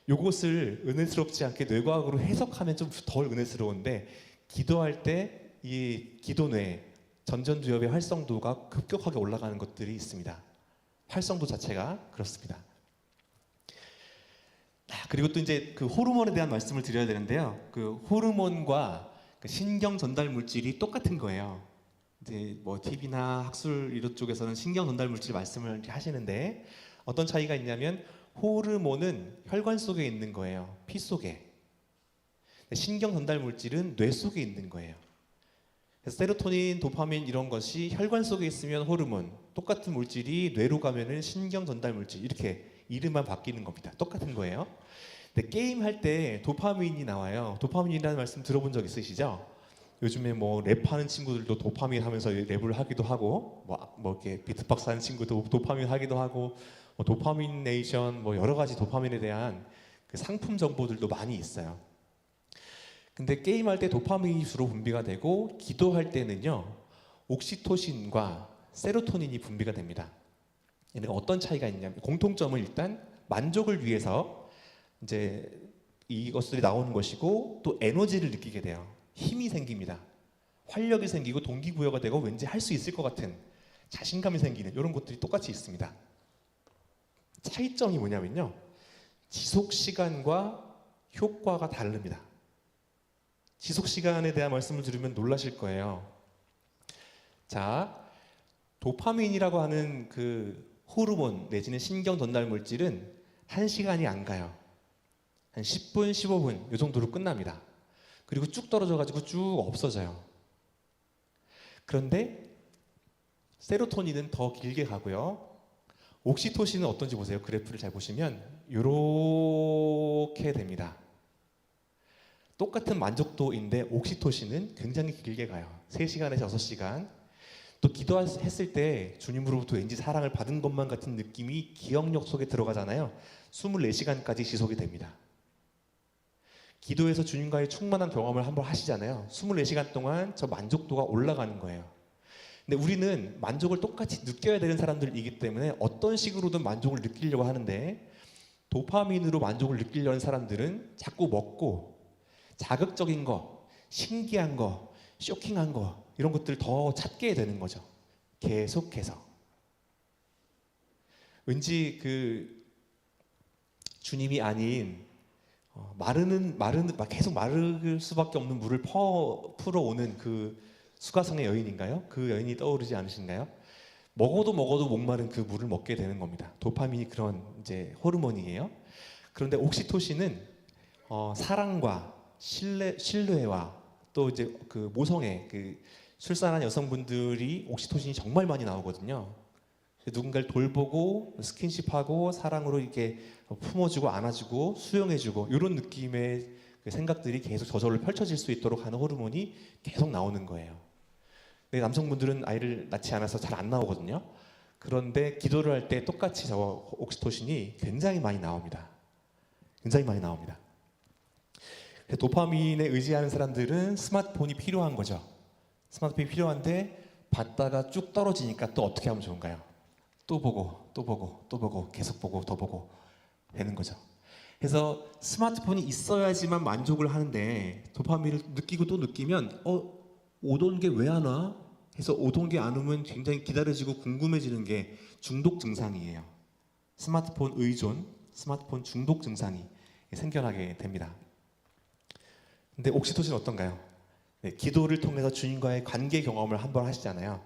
이것을 은혜스럽지 않게 뇌과학으로 해석하면 좀 덜 은혜스러운데 기도할 때 이 기도뇌 전전두엽의 활성도가 급격하게 올라가는 것들이 있습니다. 활성도 자체가 그렇습니다. 그리고 또 이제 그 호르몬에 대한 말씀을 드려야 되는데요. 그 호르몬과 그 신경 전달 물질이 똑같은 거예요. 이제 뭐 TV나 학술 이런 쪽에서는 신경 전달 물질 말씀을 하시는데 어떤 차이가 있냐면 호르몬은 혈관 속에 있는 거예요. 피 속에. 신경 전달 물질은 뇌 속에 있는 거예요. 그래서 세로토닌, 도파민 이런 것이 혈관 속에 있으면 호르몬, 똑같은 물질이 뇌로 가면은 신경 전달 물질 이렇게 이름만 바뀌는 겁니다. 똑같은 거예요. 근데 게임 할 때 도파민이 나와요. 도파민이라는 말씀 들어본 적 있으시죠? 요즘에 뭐 랩하는 친구들도 도파민 하면서 랩을 하기도 하고 뭐 이렇게 비트박스 하는 친구도 도파민 하기도 하고 뭐 도파민 네이션 뭐 여러 가지 도파민에 대한 그 상품 정보들도 많이 있어요. 근데 게임할 때 도파민이 주로 분비가 되고 기도할 때는요 옥시토신과 세로토닌이 분비가 됩니다. 얘네가 어떤 차이가 있냐면 공통점은 일단 만족을 위해서 이제 이것들이 나오는 것이고 또 에너지를 느끼게 돼요. 힘이 생깁니다. 활력이 생기고 동기부여가 되고 왠지 할 수 있을 것 같은 자신감이 생기는 이런 것들이 똑같이 있습니다. 차이점이 뭐냐면요. 지속 시간과 효과가 다릅니다. 지속 시간에 대한 말씀을 들으면 놀라실 거예요. 자, 도파민이라고 하는 그 호르몬 내지는 신경 전달 물질은 1시간이 안 가요. 한 10분, 15분 이 정도로 끝납니다. 그리고 쭉 떨어져 가지고 쭉 없어져요. 그런데 세로토닌은 더 길게 가고요. 옥시토신은 어떤지 보세요. 그래프를 잘 보시면 이렇게 됩니다. 똑같은 만족도인데 옥시토신은 굉장히 길게 가요. 3시간에서 6시간. 또 기도했을 때 주님으로부터 왠지 사랑을 받은 것만 같은 느낌이 기억력 속에 들어가잖아요. 24시간까지 지속이 됩니다. 기도에서 주님과의 충만한 경험을 한번 하시잖아요. 24시간 동안 저 만족도가 올라가는 거예요. 근데 우리는 만족을 똑같이 느껴야 되는 사람들이기 때문에 어떤 식으로든 만족을 느끼려고 하는데 도파민으로 만족을 느끼려는 사람들은 자꾸 먹고 자극적인 거, 신기한 거, 쇼킹한 거 이런 것들을 더 찾게 되는 거죠. 계속해서. 왠지 그 주님이 아닌 마르는 막 계속 마를 수밖에 없는 물을 풀어오는 그 수가성의 여인인가요? 그 여인이 떠오르지 않으신가요? 먹어도 목마른 그 물을 먹게 되는 겁니다. 도파민이 그런 이제 호르몬이에요. 그런데 옥시토신은 사랑과 신뢰와 또 이제 그 모성애, 그 출산한 여성분들이 옥시토신이 정말 많이 나오거든요. 누군가를 돌보고 스킨십하고 사랑으로 이렇게 품어주고 안아주고 수용해주고 이런 느낌의 그 생각들이 계속 저절로 펼쳐질 수 있도록 하는 호르몬이 계속 나오는 거예요. 근데 남성분들은 아이를 낳지 않아서 잘 안 나오거든요. 그런데 기도를 할 때 똑같이 저 옥시토신이 굉장히 많이 나옵니다. 굉장히 많이 나옵니다. 도파민에 의지하는 사람들은 스마트폰이 필요한 거죠. 스마트폰이 필요한데 받다가 쭉 떨어지니까 또 어떻게 하면 좋은가요? 또 보고 계속 보고 더 보고 되는 거죠. 그래서 스마트폰이 있어야지만 만족을 하는데 도파민을 느끼고 또 느끼면 오던 게 왜 안 와? 해서 오던 게 안 오면 굉장히 기다려지고 궁금해지는 게 중독 증상이에요. 스마트폰 의존, 스마트폰 중독 증상이 생겨나게 됩니다. 근데 옥시토신은 어떤가요? 네, 기도를 통해서 주님과의 관계 경험을 한번 하시잖아요.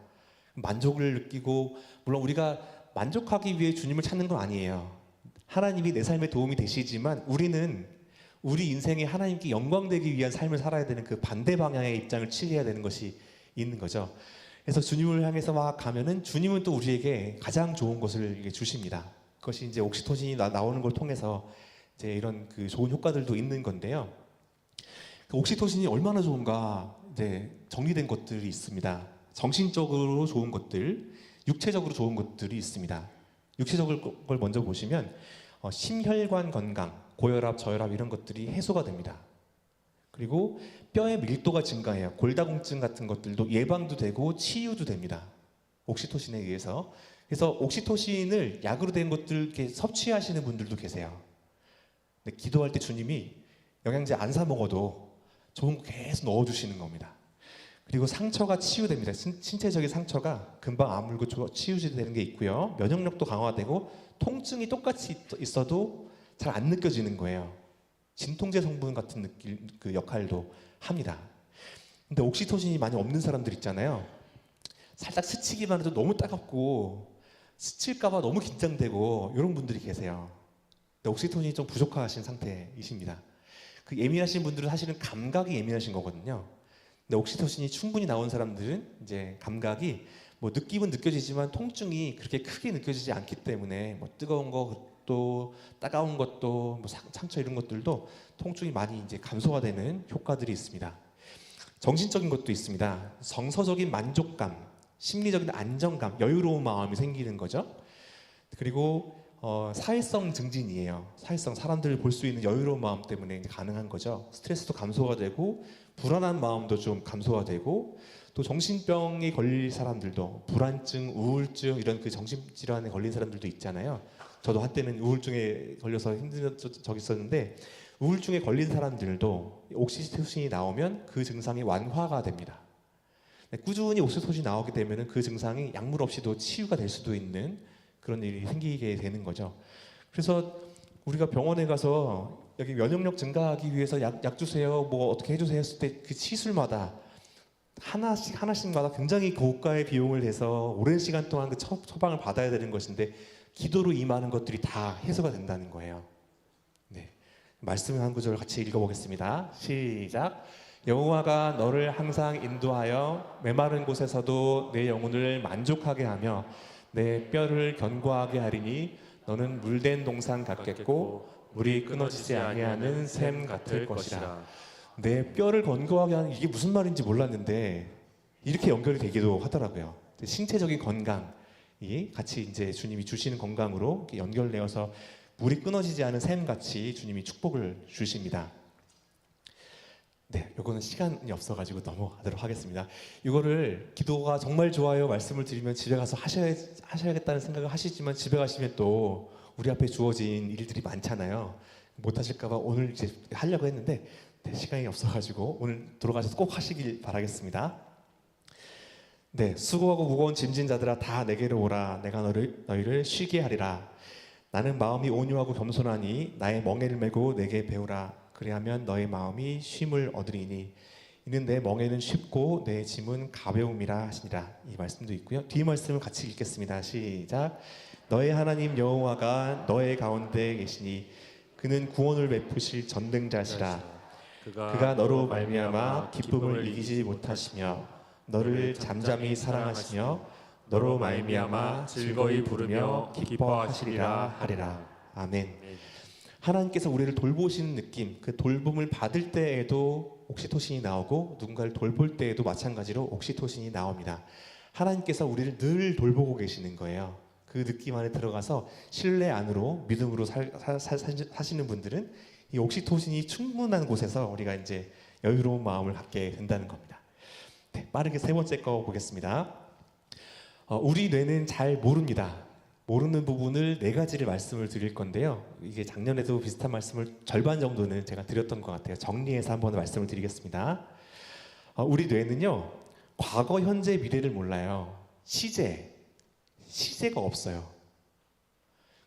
만족을 느끼고 물론 우리가 만족하기 위해 주님을 찾는 건 아니에요. 하나님이 내 삶에 도움이 되시지만 우리는 우리 인생에 하나님께 영광되기 위한 삶을 살아야 되는 그 반대 방향의 입장을 취해야 되는 것이 있는 거죠. 그래서 주님을 향해서 막 가면은 주님은 또 우리에게 가장 좋은 것을 주십니다. 그것이 이제 옥시토신이 나오는 걸 통해서 이제 이런 그 좋은 효과들도 있는 건데요. 그 옥시토신이 얼마나 좋은가 이제 정리된 것들이 있습니다. 정신적으로 좋은 것들, 육체적으로 좋은 것들이 있습니다. 육체적인 걸 먼저 보시면 심혈관 건강, 고혈압, 저혈압 이런 것들이 해소가 됩니다. 그리고 뼈의 밀도가 증가해요. 골다공증 같은 것들도 예방도 되고 치유도 됩니다. 옥시토신에 의해서. 그래서 옥시토신을 약으로 된 것들 이렇게 섭취하시는 분들도 계세요. 근데 기도할 때 주님이 영양제 안 사 먹어도 좋은 거 계속 넣어주시는 겁니다. 그리고 상처가 치유됩니다. 신체적인 상처가 금방 아물고 치유되는 게 있고요. 면역력도 강화되고 통증이 똑같이 있어도 잘 안 느껴지는 거예요. 진통제 성분 같은 그 역할도 합니다. 근데 옥시토신이 많이 없는 사람들 있잖아요. 살짝 스치기만 해도 너무 따갑고 스칠까봐 너무 긴장되고 이런 분들이 계세요. 근데 옥시토신이 좀 부족하신 상태이십니다. 그 예민하신 분들은 사실은 감각이 예민하신 거거든요. 근데 옥시토신이 충분히 나온 사람들은 이제 감각이 뭐 느낌은 느껴지지만 통증이 그렇게 크게 느껴지지 않기 때문에 뭐 뜨거운 것도 따가운 것도 뭐 상처 이런 것들도 통증이 많이 이제 감소가 되는 효과들이 있습니다. 정신적인 것도 있습니다. 정서적인 만족감, 심리적인 안정감, 여유로운 마음이 생기는 거죠. 그리고 사회성 증진이에요. 사회성, 사람들을 볼 수 있는 여유로운 마음 때문에 이제 가능한 거죠. 스트레스도 감소가 되고 불안한 마음도 좀 감소가 되고 또 정신병에 걸릴 사람들도 불안증, 우울증 이런 그 정신질환에 걸린 사람들도 있잖아요. 저도 한때는 우울증에 걸려서 힘든 적이 있었는데 우울증에 걸린 사람들도 옥시토신이 나오면 그 증상이 완화가 됩니다. 꾸준히 옥시토신이 나오게 되면 그 증상이 약물 없이도 치유가 될 수도 있는 그런 일이 생기게 되는 거죠. 그래서 우리가 병원에 가서 여기 면역력 증가하기 위해서 약 주세요, 뭐 어떻게 해주세요 했을 때 그 시술마다 하나씩마다 굉장히 고가의 비용을 내서 오랜 시간 동안 그 처방을 받아야 되는 것인데 기도로 임하는 것들이 다 해소가 된다는 거예요. 네, 말씀을 한 구절 같이 읽어보겠습니다. 시작. 여호와가 너를 항상 인도하여 메마른 곳에서도 내 영혼을 만족하게 하며 내 뼈를 견고하게 하리니 너는 물된 동산 같겠고 물이 끊어지지 아니하는 샘 같을 것이라. 내 뼈를 견고하게 하는 이게 무슨 말인지 몰랐는데 이렇게 연결이 되기도 하더라고요. 신체적인 건강이 같이 이제 주님이 주시는 건강으로 연결되어서 물이 끊어지지 않은 샘 같이 주님이 축복을 주십니다. 네, 요거는 시간이 없어가지고 넘어가도록 하겠습니다. 이거를 기도가 정말 좋아요 말씀을 드리면 집에 가서 하셔야겠다는 생각을 하시지만 집에 가시면 또 우리 앞에 주어진 일들이 많잖아요. 못 하실까봐 오늘 이제 하려고 했는데 네, 시간이 없어가지고 오늘 들어가셔서 꼭 하시길 바라겠습니다. 네, 수고하고 무거운 짐진 자들아 다 내게로 오라. 내가 너희를 쉬게 하리라. 나는 마음이 온유하고 겸손하니 나의 멍에를 메고 내게 배우라. 그리하면 너의 마음이 쉼을 얻으리니 이는 내 멍에는 쉽고 내 짐은 가벼움이라 하시니라. 이 말씀도 있고요. 뒤 말씀을 같이 읽겠습니다. 시작. 너의 하나님 여호와가 너의 가운데 계시니 그는 구원을 베푸실 전능자시라. 그가 너로 말미암아 기쁨을 이기지 못하시며 너를 잠잠히 사랑하시며 너로 말미암아 즐거이 부르며 기뻐하시리라 하리라. 아멘. 하나님께서 우리를 돌보시는 느낌, 그 돌봄을 받을 때에도 옥시토신이 나오고 누군가를 돌볼 때에도 마찬가지로 옥시토신이 나옵니다. 하나님께서 우리를 늘 돌보고 계시는 거예요. 그 느낌 안에 들어가서 신뢰 안으로 믿음으로 사시는 분들은 이 옥시토신이 충분한 곳에서 우리가 이제 여유로운 마음을 갖게 된다는 겁니다. 네, 빠르게 세 번째 거 보겠습니다. 우리 뇌는 잘 모릅니다. 모르는 부분을 네 가지를 말씀을 드릴 건데요. 이게 작년에도 비슷한 말씀을 절반 정도는 제가 드렸던 것 같아요. 정리해서 한번 말씀을 드리겠습니다. 우리 뇌는요, 과거, 현재, 미래를 몰라요. 시제가 없어요.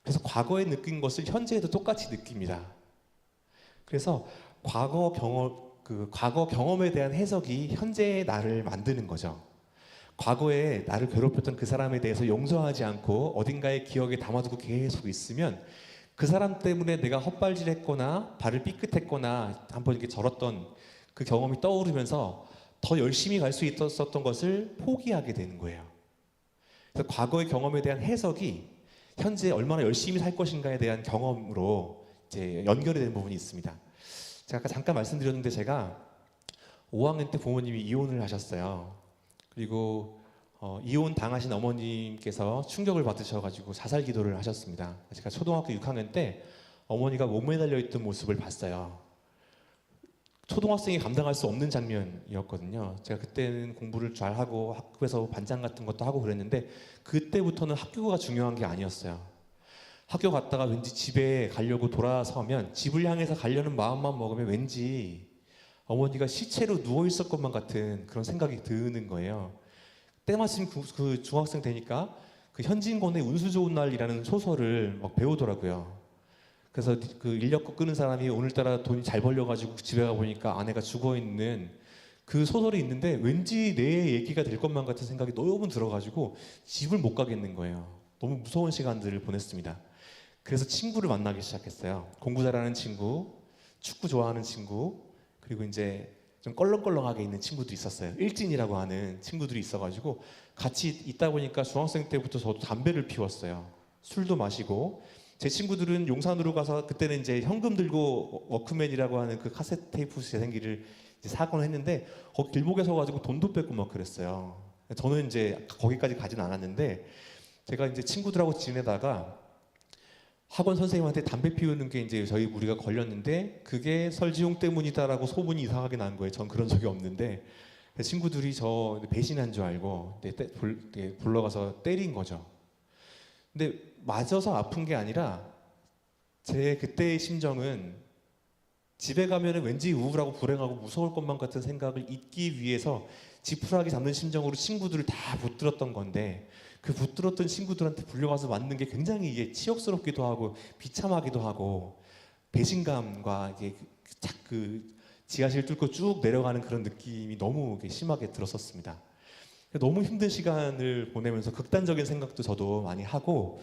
그래서 과거에 느낀 것을 현재에도 똑같이 느낍니다. 그래서 과거 경험에 대한 해석이 현재의 나를 만드는 거죠. 과거에 나를 괴롭혔던 그 사람에 대해서 용서하지 않고 어딘가에 기억에 담아두고 계속 있으면 그 사람 때문에 내가 헛발질했거나 발을 삐끗했거나 한번 이렇게 절었던 그 경험이 떠오르면서 더 열심히 갈 수 있었던 것을 포기하게 되는 거예요. 그래서 과거의 경험에 대한 해석이 현재 얼마나 열심히 살 것인가에 대한 경험으로 이제 연결이 되는 부분이 있습니다. 제가 아까 잠깐 말씀드렸는데 제가 5학년 때 부모님이 이혼을 하셨어요. 그리고 이혼 당하신 어머님께서 충격을 받으셔가지고 자살 기도를 하셨습니다. 제가 초등학교 6학년 때 어머니가 몸에 달려 있던 모습을 봤어요. 초등학생이 감당할 수 없는 장면이었거든요. 제가 그때는 공부를 잘 하고 학교에서 반장 같은 것도 하고 그랬는데 그때부터는 학교가 중요한 게 아니었어요. 학교 갔다가 왠지 집에 가려고 돌아서면 집을 향해서 가려는 마음만 먹으면 왠지 어머니가 시체로 누워 있을 것만 같은 그런 생각이 드는 거예요. 때마침 그 중학생 되니까 그 현진건의 운수 좋은 날이라는 소설을 막 배우더라고요. 그래서 그 인력거 끄는 사람이 오늘따라 돈이 잘 벌려가지고 집에 가 보니까 아내가 죽어 있는 그 소설이 있는데 왠지 내 얘기가 될 것만 같은 생각이 너무 들어가지고 집을 못 가겠는 거예요. 너무 무서운 시간들을 보냈습니다. 그래서 친구를 만나기 시작했어요. 공부 잘하는 친구, 축구 좋아하는 친구, 그리고 이제 좀 껄렁껄렁하게 있는 친구도 있었어요. 일진이라고 하는 친구들이 있어가지고 같이 있다 보니까 중학생 때부터 저도 담배를 피웠어요. 술도 마시고, 제 친구들은 용산으로 가서 그때는 이제 현금 들고 워크맨이라고 하는 그 카세트 테이프 재생기를 이제 사곤 했는데 거기 길목에 서가지고 돈도 뺏고 막 그랬어요. 저는 이제 거기까지 가진 않았는데 제가 이제 친구들하고 지내다가 학원 선생님한테 담배 피우는 게 이제 우리가 걸렸는데 그게 설지용 때문이다라고 소문이 이상하게 난 거예요. 전 그런 적이 없는데 친구들이 저 배신한 줄 알고 불러가서 때린 거죠. 근데 맞아서 아픈 게 아니라 제 그때의 심정은 집에 가면 왠지 우울하고 불행하고 무서울 것만 같은 생각을 잊기 위해서 지푸라기 잡는 심정으로 친구들을 다 붙들었던 건데, 그 붙들었던 친구들한테 불려가서 맞는 게 굉장히 이게 치욕스럽기도 하고 비참하기도 하고 배신감과 이게 그 지하실 뚫고 쭉 내려가는 그런 느낌이 너무 심하게 들었었습니다. 너무 힘든 시간을 보내면서 극단적인 생각도 저도 많이 하고,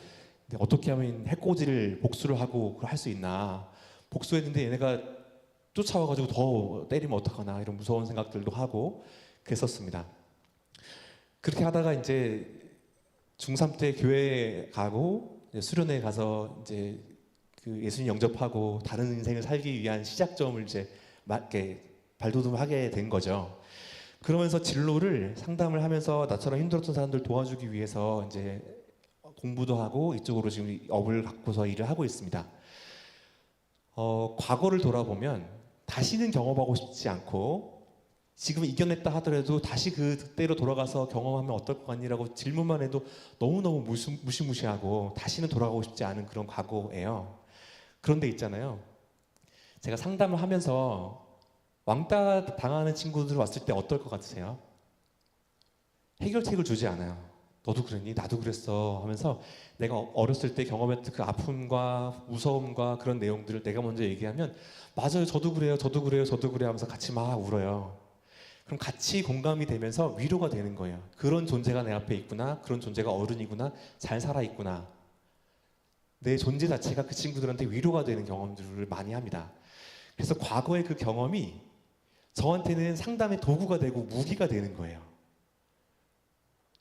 어떻게 하면 해코지를 복수를 하고 할 수 있나, 복수했는데 얘네가 쫓아와가지고 더 때리면 어떡하나 이런 무서운 생각들도 하고 그랬었습니다. 그렇게 하다가 이제 중3 때 교회에 가고 수련회에 가서 이제 그 예수님 영접하고 다른 인생을 살기 위한 시작점을 이제 이렇게 발돋움하게 된 거죠. 그러면서 진로를 상담을 하면서 나처럼 힘들었던 사람들 도와주기 위해서 이제 공부도 하고 이쪽으로 지금 업을 갖고서 일을 하고 있습니다. 과거를 돌아보면 다시는 경험하고 싶지 않고 지금 이겨냈다 하더라도 다시 그때로 돌아가서 경험하면 어떨 것 같니라고 질문만 해도 너무너무 무시무시하고 다시는 돌아가고 싶지 않은 그런 과거예요. 그런데 있잖아요, 제가 상담을 하면서 왕따 당하는 친구들 왔을 때 어떨 것 같으세요? 해결책을 주지 않아요. 너도 그랬니? 나도 그랬어 하면서 내가 어렸을 때 경험했던 그 아픔과 무서움과 그런 내용들을 내가 먼저 얘기하면 맞아요, 저도 그래요, 저도 그래요, 저도 그래요 하면서 같이 막 울어요. 그럼 같이 공감이 되면서 위로가 되는 거예요. 그런 존재가 내 앞에 있구나, 그런 존재가 어른이구나, 잘 살아있구나. 내 존재 자체가 그 친구들한테 위로가 되는 경험들을 많이 합니다. 그래서 과거의 그 경험이 저한테는 상담의 도구가 되고 무기가 되는 거예요.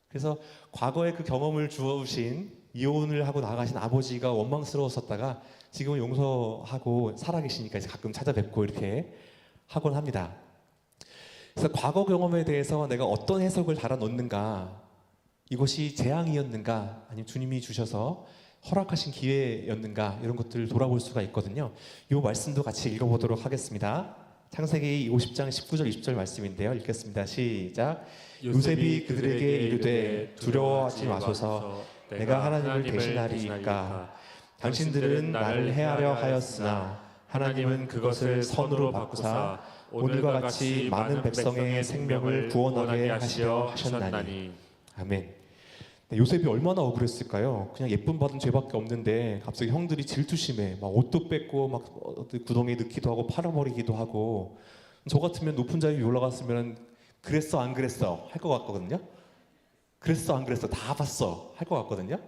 그래서 과거의 그 경험을 주어주신, 이혼을 하고 나가신 아버지가 원망스러웠었다가 지금은 용서하고 살아계시니까 이제 가끔 찾아뵙고 이렇게 하곤 합니다. 그래서 과거 경험에 대해서 내가 어떤 해석을 달아 놓는가, 이것이 재앙이었는가 아니면 주님이 주셔서 허락하신 기회였는가, 이런 것들을 돌아볼 수가 있거든요. 이 말씀도 같이 읽어보도록 하겠습니다. 창세기 50장 19절 20절 말씀인데요. 읽겠습니다. 시작. 요셉이 그들에게 이르되 두려워하지 마소서, 내가 하나님을 대신하리이까. 당신들은 나를 해하려 하였으나 하나님은 그것을 선으로 바꾸사 오늘과 같이 많은 백성의 생명을 구원하게 하시려 하셨나니. 아멘. 요셉이 얼마나 억울했을까요? 그냥 예쁨 받은 죄밖에 없는데 갑자기 형들이 질투심에 막 옷도 뺏고 막 구덩이에 넣기도 하고 팔아버리기도 하고. 저 같으면 높은 자리에 올라갔으면 그랬어 안 그랬어 할 것 같거든요. 그랬어 안 그랬어 다 봤어 할 것 같거든요.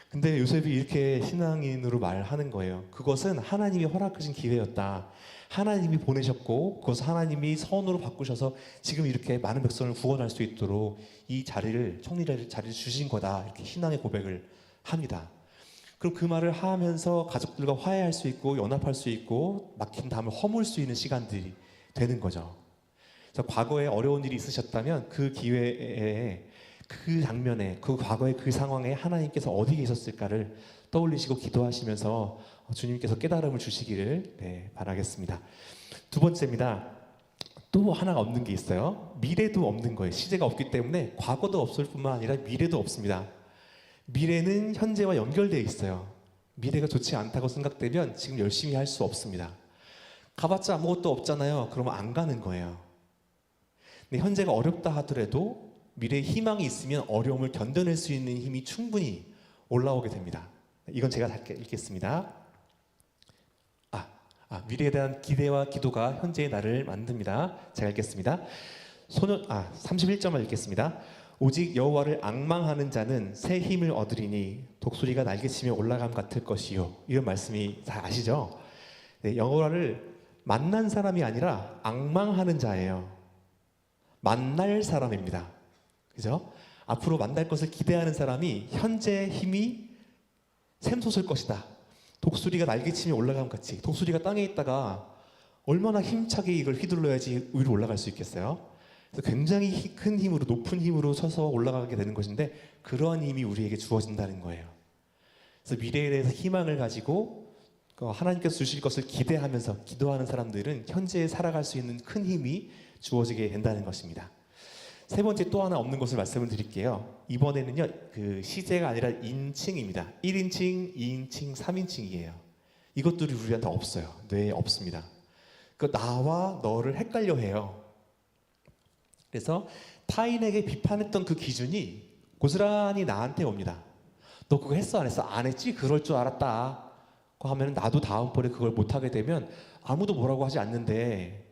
근데 요셉이 이렇게 신앙인으로 말하는 거예요. 그것은 하나님이 허락하신 기회였다. 하나님이 보내셨고 그것을 하나님이 선으로 바꾸셔서 지금 이렇게 많은 백성을 구원할 수 있도록 이 자리를, 총리를 자리를 주신 거다. 이렇게 신앙의 고백을 합니다. 그럼 그 말을 하면서 가족들과 화해할 수 있고 연합할 수 있고 막힌 담을 허물 수 있는 시간들이 되는 거죠. 그래서 과거에 어려운 일이 있으셨다면 그 기회에, 그 장면에, 그 과거의 그 상황에 하나님께서 어디 계셨을까를 떠올리시고 기도하시면서 주님께서 깨달음을 주시기를 바라겠습니다. 두 번째입니다. 또 하나가 없는 게 있어요. 미래도 없는 거예요. 시제가 없기 때문에 과거도 없을 뿐만 아니라 미래도 없습니다. 미래는 현재와 연결되어 있어요. 미래가 좋지 않다고 생각되면 지금 열심히 할 수 없습니다. 가봤자 아무것도 없잖아요. 그러면 안 가는 거예요. 근데 현재가 어렵다 하더라도 미래에 희망이 있으면 어려움을 견뎌낼 수 있는 힘이 충분히 올라오게 됩니다. 이건 제가 읽겠습니다. 미래에 대한 기대와 기도가 현재의 나를 만듭니다. 제가 읽겠습니다. 소년 31절만 읽겠습니다. 오직 여호와를 앙망하는 자는 새 힘을 얻으리니 독수리가 날개치며 올라감 같을 것이요. 이런 말씀이 잘 아시죠? 네, 여호와를 만난 사람이 아니라 앙망하는 자예요. 만날 사람입니다. 그죠? 앞으로 만날 것을 기대하는 사람이 현재 힘이 샘솟을 것이다. 독수리가 날개치며 올라감 같이. 독수리가 땅에 있다가 얼마나 힘차게 이걸 휘둘러야지 위로 올라갈 수 있겠어요? 그래서 굉장히 큰 힘으로, 높은 힘으로 쳐서 올라가게 되는 것인데, 그러한 힘이 우리에게 주어진다는 거예요. 그래서 미래에 대해서 희망을 가지고 하나님께서 주실 것을 기대하면서 기도하는 사람들은 현재에 살아갈 수 있는 큰 힘이 주어지게 된다는 것입니다. 세 번째 또 하나 없는 것을 말씀을 드릴게요. 이번에는요, 그 시제가 아니라 인칭입니다. 1인칭, 2인칭, 3인칭이에요. 이것들이 우리한테 없어요. 뇌에 없습니다. 그 나와 너를 헷갈려 해요. 그래서 타인에게 비판했던 그 기준이 고스란히 나한테 옵니다. 너 그거 했어 안 했어? 안 했지? 그럴 줄 알았다 하면 나도 다음번에 그걸 못하게 되면 아무도 뭐라고 하지 않는데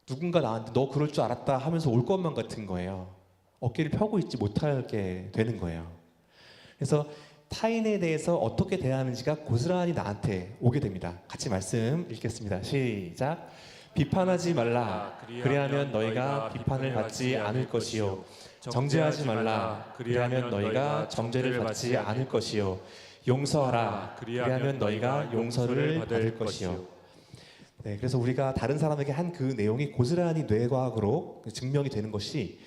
누군가 나한테 너 그럴 줄 알았다 하면서 올 것만 같은 거예요. 어깨를 펴고 있지 못하게 되는 거예요. 그래서 타인에 대해서 어떻게 대하는지가 고스란히 나한테 오게 됩니다. 같이 말씀 읽겠습니다. 시작. 비판하지 말라. 그리하면 너희가 비판을 받지 않을 것이요. 정죄하지 말라. 그리하면 너희가 정죄를 받지 않을 것이요. 용서하라. 그리하면 너희가 용서를 받을 것이요. 네, 그래서 우리가 다른 사람에게 한 그 내용이 고스란히 뇌과학으로 증명이 되는 것이,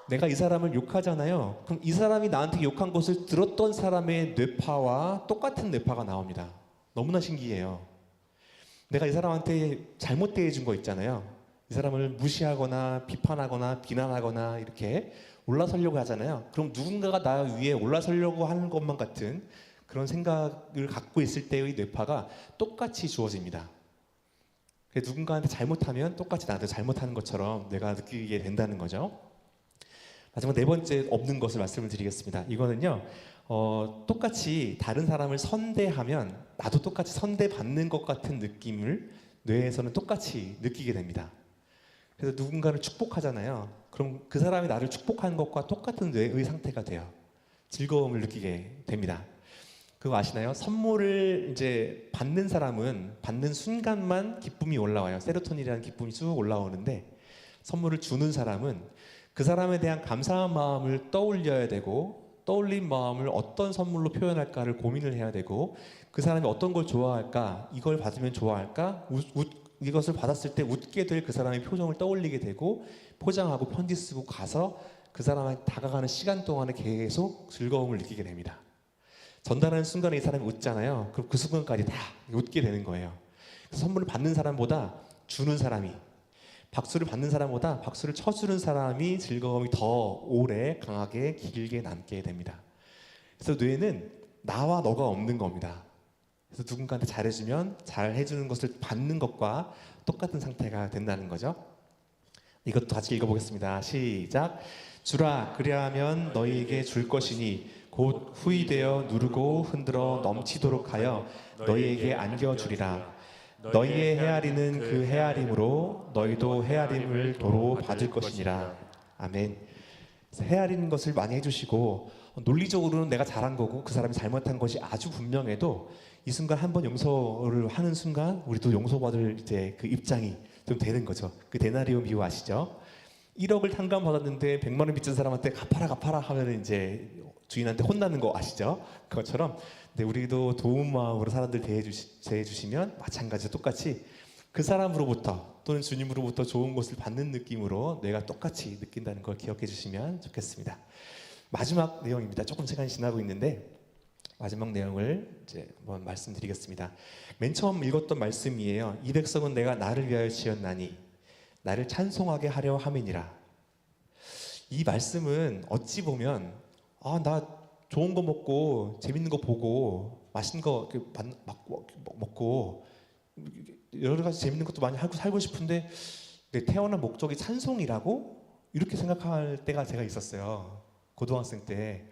내가 이 사람을 욕하잖아요. 그럼 이 사람이 나한테 욕한 것을 들었던 사람의 뇌파와 똑같은 뇌파가 나옵니다. 너무나 신기해요. 내가 이 사람한테 잘못 대해준 거 있잖아요. 이 사람을 무시하거나 비판하거나 비난하거나 이렇게 올라서려고 하잖아요. 그럼 누군가가 나 위에 올라서려고 하는 것만 같은 그런 생각을 갖고 있을 때의 뇌파가 똑같이 주어집니다. 누군가한테 잘못하면 똑같이 나한테 잘못하는 것처럼 내가 느끼게 된다는 거죠. 마지막 네 번째 없는 것을 말씀을 드리겠습니다. 이거는요, 똑같이 다른 사람을 선대하면 나도 똑같이 선대받는 것 같은 느낌을 뇌에서는 똑같이 느끼게 됩니다. 그래서 누군가를 축복하잖아요. 그럼 그 사람이 나를 축복하는 것과 똑같은 뇌의 상태가 돼요. 즐거움을 느끼게 됩니다. 그거 아시나요? 선물을 이제 받는 사람은 받는 순간만 기쁨이 올라와요. 세로토닌이라는 기쁨이 쭉 올라오는데, 선물을 주는 사람은 그 사람에 대한 감사한 마음을 떠올려야 되고, 떠올린 마음을 어떤 선물로 표현할까를 고민을 해야 되고, 그 사람이 어떤 걸 좋아할까, 이걸 받으면 좋아할까, 이것을 받았을 때 웃게 될 그 사람의 표정을 떠올리게 되고, 포장하고 편지 쓰고 가서 그 사람한테 다가가는 시간 동안에 계속 즐거움을 느끼게 됩니다. 전달하는 순간에 이 사람이 웃잖아요. 그럼 그 순간까지 다 웃게 되는 거예요. 그래서 선물을 받는 사람보다 주는 사람이, 박수를 받는 사람보다 박수를 쳐주는 사람이 즐거움이 더 오래 강하게 길게 남게 됩니다. 그래서 뇌는 나와 너가 없는 겁니다. 그래서 누군가한테 잘해주면 잘해주는 것을 받는 것과 똑같은 상태가 된다는 거죠. 이것도 같이 읽어보겠습니다. 시작. 주라, 그리하면 너희에게 줄 것이니 곧 후이되어 누르고 흔들어 넘치도록 하여 너희에게 안겨주리라. 너희의 헤아리는 그 헤아림으로 너희도 헤아림을 도로 받을 것이니라. 아멘. 헤아리는 것을 많이 해주시고, 논리적으로는 내가 잘한 거고 그 사람이 잘못한 것이 아주 분명해도 이 순간 한번 용서를 하는 순간 우리도 용서받을 이제 그 입장이 좀 되는 거죠. 그 데나리온 비유 아시죠? 1억을 탕감 받았는데 100만 원 빚진 사람한테 갚아라 하면 이제 주인한테 혼나는 거 아시죠? 그것처럼 우리도 도움 마음으로 사람들 대해주시면 마찬가지로 똑같이 그 사람으로부터 또는 주님으로부터 좋은 것을 받는 느낌으로 내가 똑같이 느낀다는 걸 기억해 주시면 좋겠습니다. 마지막 내용입니다. 조금 시간이 지나고 있는데 마지막 내용을 이제 한번 말씀드리겠습니다. 맨 처음 읽었던 말씀이에요. 이 백성은 내가 나를 위하여 지었나니 나를 찬송하게 하려 함이니라. 이 말씀은 어찌 보면 나 좋은 거 먹고 재밌는 거 보고 맛있는 거 먹고 여러 가지 재밌는 것도 많이 하고 살고 싶은데 내 태어난 목적이 찬송이라고 이렇게 생각할 때가 제가 있었어요. 고등학생 때.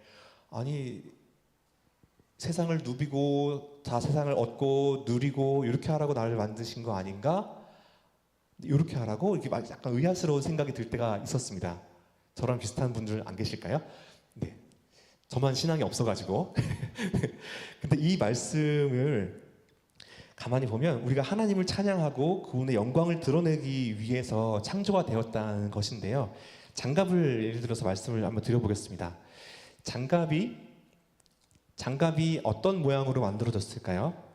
아니 세상을 누비고 다 세상을 얻고 누리고 이렇게 하라고 나를 만드신 거 아닌가? 이렇게 하라고 이렇게 막 약간 의아스러운 생각이 들 때가 있었습니다. 저랑 비슷한 분들 안 계실까요? 네, 저만 신앙이 없어가지고. 근데 이 말씀을 가만히 보면 우리가 하나님을 찬양하고 그분의 영광을 드러내기 위해서 창조가 되었다는 것인데요. 장갑을 예를 들어서 말씀을 한번 드려보겠습니다. 장갑이 어떤 모양으로 만들어졌을까요?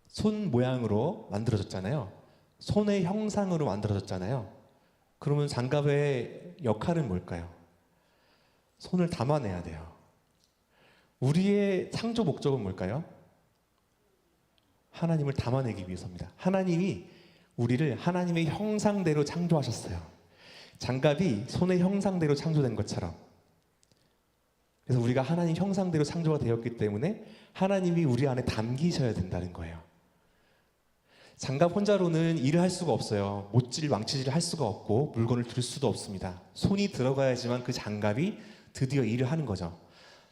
손 모양으로 만들어졌잖아요. 손의 형상으로 만들어졌잖아요. 그러면 장갑의 역할은 뭘까요? 손을 담아내야 돼요. 우리의 창조 목적은 뭘까요? 하나님을 담아내기 위해서입니다. 하나님이 우리를 하나님의 형상대로 창조하셨어요. 장갑이 손의 형상대로 창조된 것처럼. 그래서 우리가 하나님 형상대로 창조가 되었기 때문에 하나님이 우리 안에 담기셔야 된다는 거예요. 장갑 혼자로는 일을 할 수가 없어요. 못질, 망치질 할 수가 없고 물건을 들 수도 없습니다. 손이 들어가야지만 그 장갑이 드디어 일을 하는 거죠.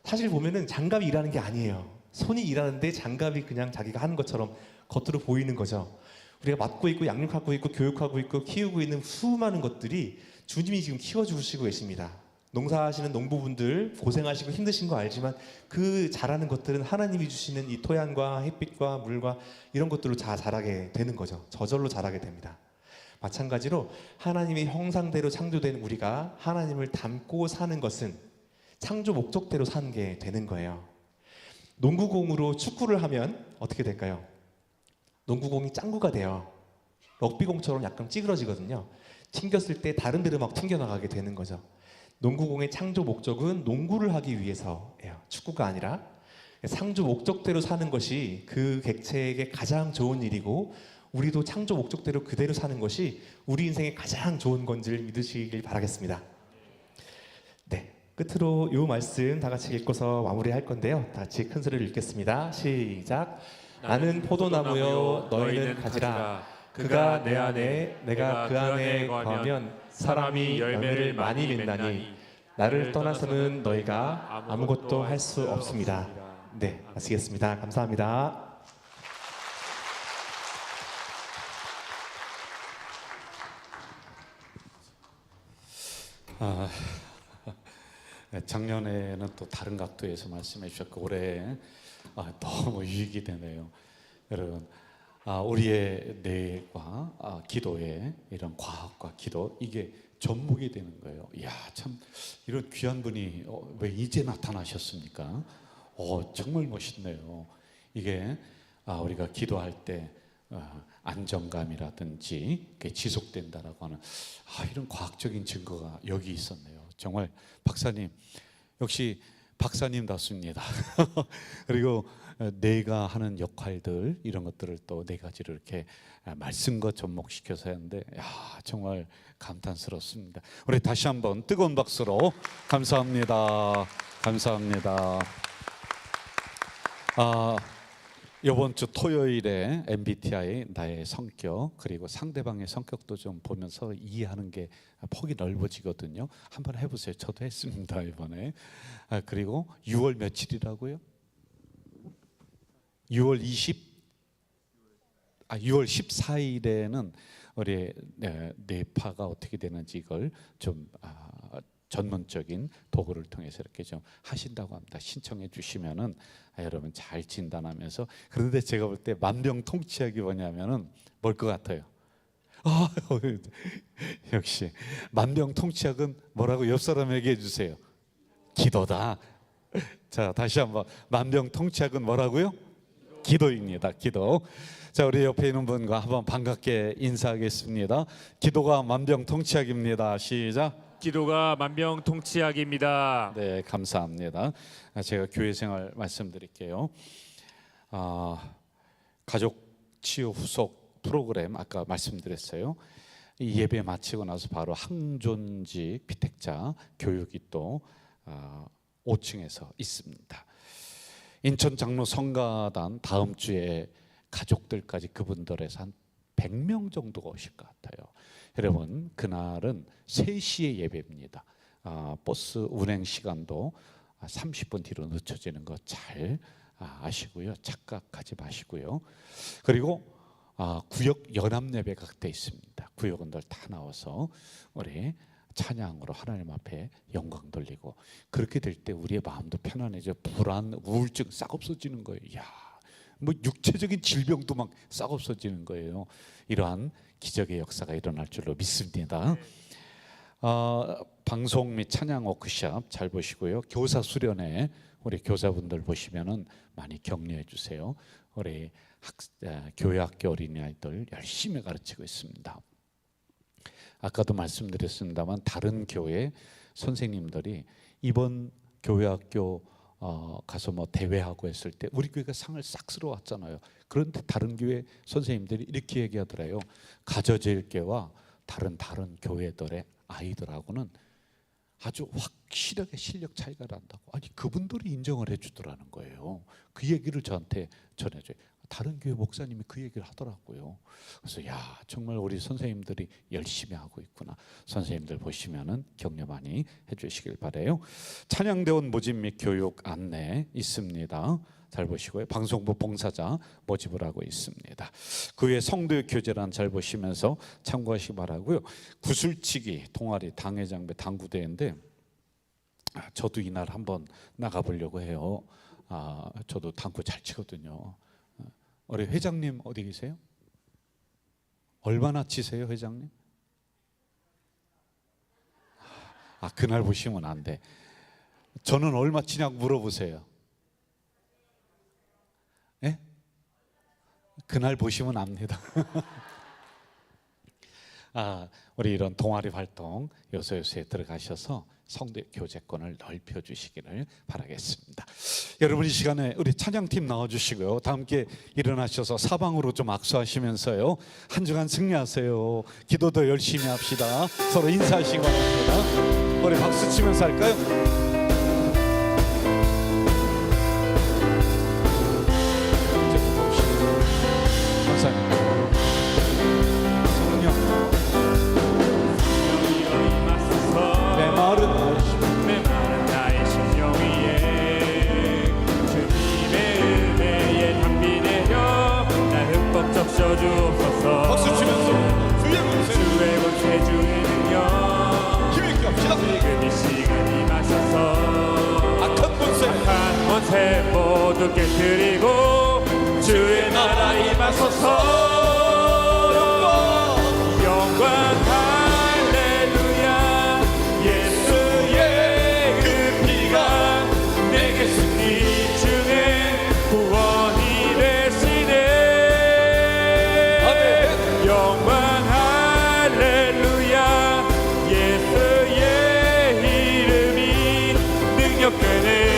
사실 보면은 장갑이 일하는 게 아니에요. 손이 일하는데 장갑이 그냥 자기가 하는 것처럼 겉으로 보이는 거죠. 우리가 맡고 있고 양육하고 있고 교육하고 있고 키우고 있는 수많은 것들이 주님이 지금 키워주시고 계십니다. 농사하시는 농부분들 고생하시고 힘드신 거 알지만 그 자라는 것들은 하나님이 주시는 이 토양과 햇빛과 물과 이런 것들로 다 자라게 되는 거죠. 저절로 자라게 됩니다. 마찬가지로 하나님의 형상대로 창조된 우리가 하나님을 닮고 사는 것은 창조 목적대로 사는 게 되는 거예요. 농구공으로 축구를 하면 어떻게 될까요? 농구공이 짱구가 돼요. 럭비공처럼 약간 찌그러지거든요. 튕겼을 때 다른 데로 막 튕겨나가게 되는 거죠. 농구공의 창조 목적은 농구를 하기 위해서예요. 축구가 아니라. 창조 목적대로 사는 것이 그 객체에게 가장 좋은 일이고 우리도 창조 목적대로 그대로 사는 것이 우리 인생에 가장 좋은 건지를 믿으시길 바라겠습니다. 네, 끝으로 이 말씀 다 같이 읽고서 마무리할 건데요. 다 같이 큰 소리를 읽겠습니다. 시작. 나는 포도나무요 너희는 가지라. 그가 내 안에 내가 그 안에 거하면 사람이 열매를 많이 맺나니 나를 떠나서는 너희가 아무것도 할 수 없습니다. 네, 마치겠습니다. 감사합니다. 작년에는 또 다른 각도에서 말씀해 주셨고 올해 너무 유익이 되네요. 여러분, 우리의 뇌과 기도의 이런 과학과 기도 이게 접목이 되는 거예요. 이야, 참 이런 귀한 분이 왜 이제 나타나셨습니까? 정말 멋있네요. 이게 우리가 기도할 때 안정감이라든지 그게 지속된다라고 하는 이런 과학적인 증거가 여기 있었네요. 정말 박사님 역시 박사님답습니다. 그리고 내가 하는 역할들 이런 것들을 또 네 가지를 이렇게 말씀과 접목시켜서 하는데 정말 감탄스럽습니다. 우리 다시 한번 뜨거운 박수로 감사합니다. 감사합니다. 이번 주 토요일에 MBTI 나의 성격 그리고 상대방의 성격도 좀 보면서 이해하는 게 폭이 넓어지거든요. 한번 해보세요. 저도 했습니다 이번에. 그리고 6월 며칠이라고요? 6월 14일에는 우리 뇌파가 어떻게 되는지 이걸 좀 전문적인 도구를 통해서 이렇게 좀 하신다고 합니다. 신청해 주시면은 여러분 잘 진단하면서. 그런데 제가 볼 때 만병통치약이 뭐냐면은 뭘 것 같아요? 역시 만병통치약은 뭐라고 옆 사람에게 해주세요. 기도다. 자, 다시 한번 만병통치약은 뭐라고요? 기도입니다. 기도. 자, 우리 옆에 있는 분과 한번 반갑게 인사하겠습니다. 기도가 만병통치약입니다. 시작. 기도가 만병통치약입니다. 네, 감사합니다. 제가 교회 생활 말씀드릴게요. 가족 치유 후속 프로그램 아까 말씀드렸어요. 이 예배 마치고 나서 바로 항존직 피택자 교육이 또 5층에서 있습니다. 인천 장로 성가단 다음 주에 가족들까지 그분들에서 한 100명 정도가 오실 것 같아요. 여러분, 그날은 3시에 예배입니다. 버스 운행 시간도 30분 뒤로 늦춰지는 거 잘 아시고요. 착각하지 마시고요. 그리고 구역 연합 예배가 그때 있습니다. 구역원들 다 나와서 우리 찬양으로 하나님 앞에 영광 돌리고, 그렇게 될 때 우리의 마음도 편안해져 불안, 우울증 싹 없어지는 거예요. 야, 뭐 육체적인 질병도 막 싹 없어지는 거예요. 이러한 기적의 역사가 일어날 줄로 믿습니다. 방송 및 찬양 워크숍 잘 보시고요. 교사 수련회 우리 교사분들 보시면은 많이 격려해 주세요. 우리 교회 학교 어린이들 열심히 가르치고 있습니다. 아까도 말씀드렸습니다만 다른 교회 선생님들이 이번 교회 학교 가서 뭐 대회하고 했을 때 우리 교회가 상을 싹 쓸어 왔잖아요. 그런데 다른 교회 선생님들이 이렇게 얘기하더래요. 가저제일교와 다른 교회들의 아이들하고는 아주 확실하게 실력 차이가 난다고. 아니, 그분들이 인정을 해주더라는 거예요. 그 얘기를 저한테 전해줘요. 다른 교회 목사님이 그 얘기를 하더라고요. 그래서 야, 정말 우리 선생님들이 열심히 하고 있구나. 선생님들 보시면은 격려 많이 해주시길 바래요. 찬양대원 모집 및 교육 안내 있습니다. 잘 보시고요. 방송부 봉사자 모집을 하고 있습니다. 그 외에 성도의 교제란 잘 보시면서 참고하시기 바라고요. 구슬치기 동아리 당회장배 당구대회인데 저도 이날 한번 나가보려고 해요. 저도 당구 잘 치거든요. 우리 회장님 어디 계세요? 얼마나 치세요, 회장님? 그날 보시면 안 돼. 저는 얼마 치냐고 물어보세요. 예? 그날 보시면 압니다. 우리 이런 동아리 활동 요소요소에 들어가셔서 성도의 교제권을 넓혀주시기를 바라겠습니다. 여러분, 이 시간에 우리 찬양팀 나와주시고요. 다 함께 일어나셔서 사방으로 좀 악수하시면서요, 한 주간 승리하세요. 기도도 열심히 합시다. 서로 인사하시기 바랍니다. 우리 박수 치면서 할까요? 모두 깨뜨리고 주의 나라 임하소서. 영광 할렐루야. 예수의 그 피가 내게 승리 주네 구원이 되시네. 아멘. 영광 할렐루야. 예수의 이름이 능력되네.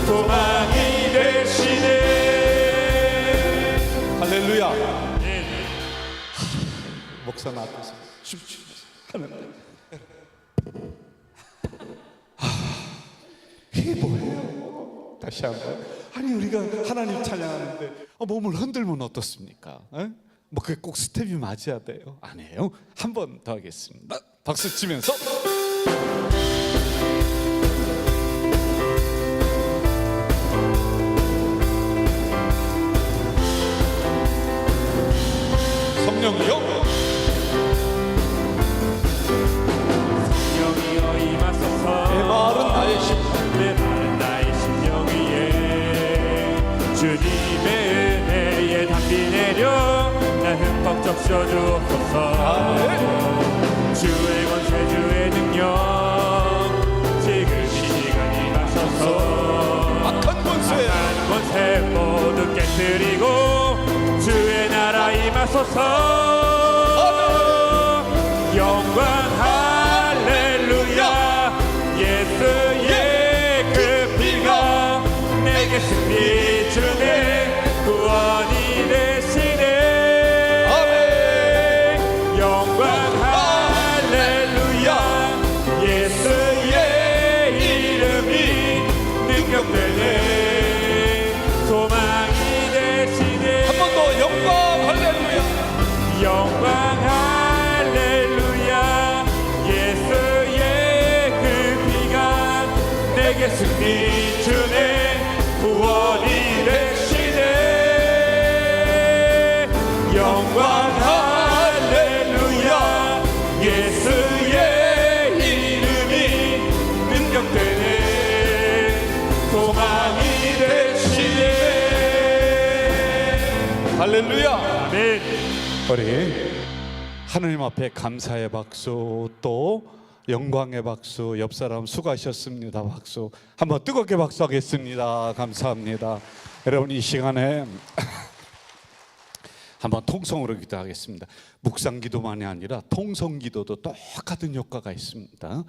소망이 되시네. 할렐루야. 목사 앞에서 하는 이게 뭐예요? 다시 한번. 아니, 우리가 하나님 찬양하는데 몸을 흔들면 어떻습니까? 뭐 그게 꼭 스텝이 맞아야 돼요? 아니에요. 한 번 더 하겠습니다. 박수 치면서. 성령이여, 성령이여 임하소서. 내 말은 나의 심령, 내 말은 나의 심령 위에 주님의 은혜에 담비 내려 나 흠뻑 적셔 주옵소서. 주의 권세 주의 능력 지금 이 시간 임하소서. 악한 권세 모두 깨뜨리고 주의 나라 임하소서. 영광 할렐루야. 예수의 그 피가 내게 승리 주네 구원이 되시네. 아멘. 영광 할렐루야. 예수의 이름이 능력되네 소망이 되시네. 한 번 더 영광 할렐루야. 영광 할렐루야. 예수의 그 피가 내게 승리 주네 구원이 되시네. 영광 할렐루야. 예수의 이름이 능력되네. 소망이 되시네. 할렐루야. 아멘. 우리 하느님 앞에 감사의 박수, 또 영광의 박수. 옆 사람 수고하셨습니다. 박수 한번 뜨겁게 박수하겠습니다. 감사합니다. 여러분, 이 시간에 한번 통성으로 기도하겠습니다. 묵상 기도만이 아니라 통성 기도도 똑같은 효과가 있습니다.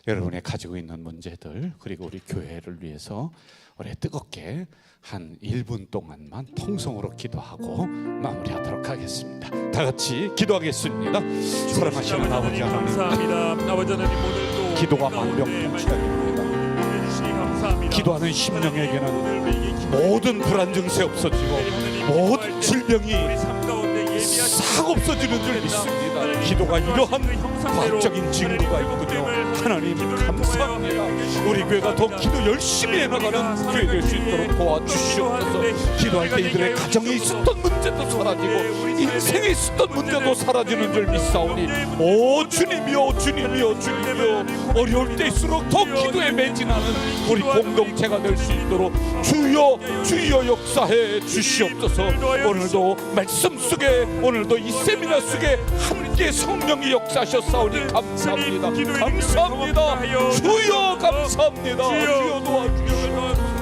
여러분이 가지고 있는 문제들, 그리고 우리 교회를 위해서 우리 뜨겁게 한 1분 동안만 통성으로 기도하고 마무리하도록 하겠습니다. 다 같이 기도하겠습니다. 사랑하시는 아버지 하나님, 감사합니다. 아버지 하나님, 오늘도 기도가 우리 가운데 만병통치약입니다. 해주시니 감사합니다. 기도하는 심령에게는 오늘 모든 불안 증세 없어지고 모든 질병이 싹 없어지는 줄 믿습니다. 기도가 이러한 과학적인 증거가 있군요. 하나님 감사합니다. 우리 교회가 더 기도 열심히 해나가는 교회 될 수 있도록 도와주시옵소서. 기도할 때 이들의 가정에 있었던 문제도 사라지고 인생에 있었던 문제도 사라지는 줄 믿사오니, 오 주님이여 주님이여 주님이여, 어려울 때일수록 더 기도에 매진하는 우리 공동체가 될 수 있도록 주여 주여 역사해 주시옵소서. 오늘도 말씀 속에, 오늘도 이 세미나 속에 함께 성령이 역사하셨사오니 감사합니다. 감사합니다. 주여 감사합니다. 주여 도와주시옵소서.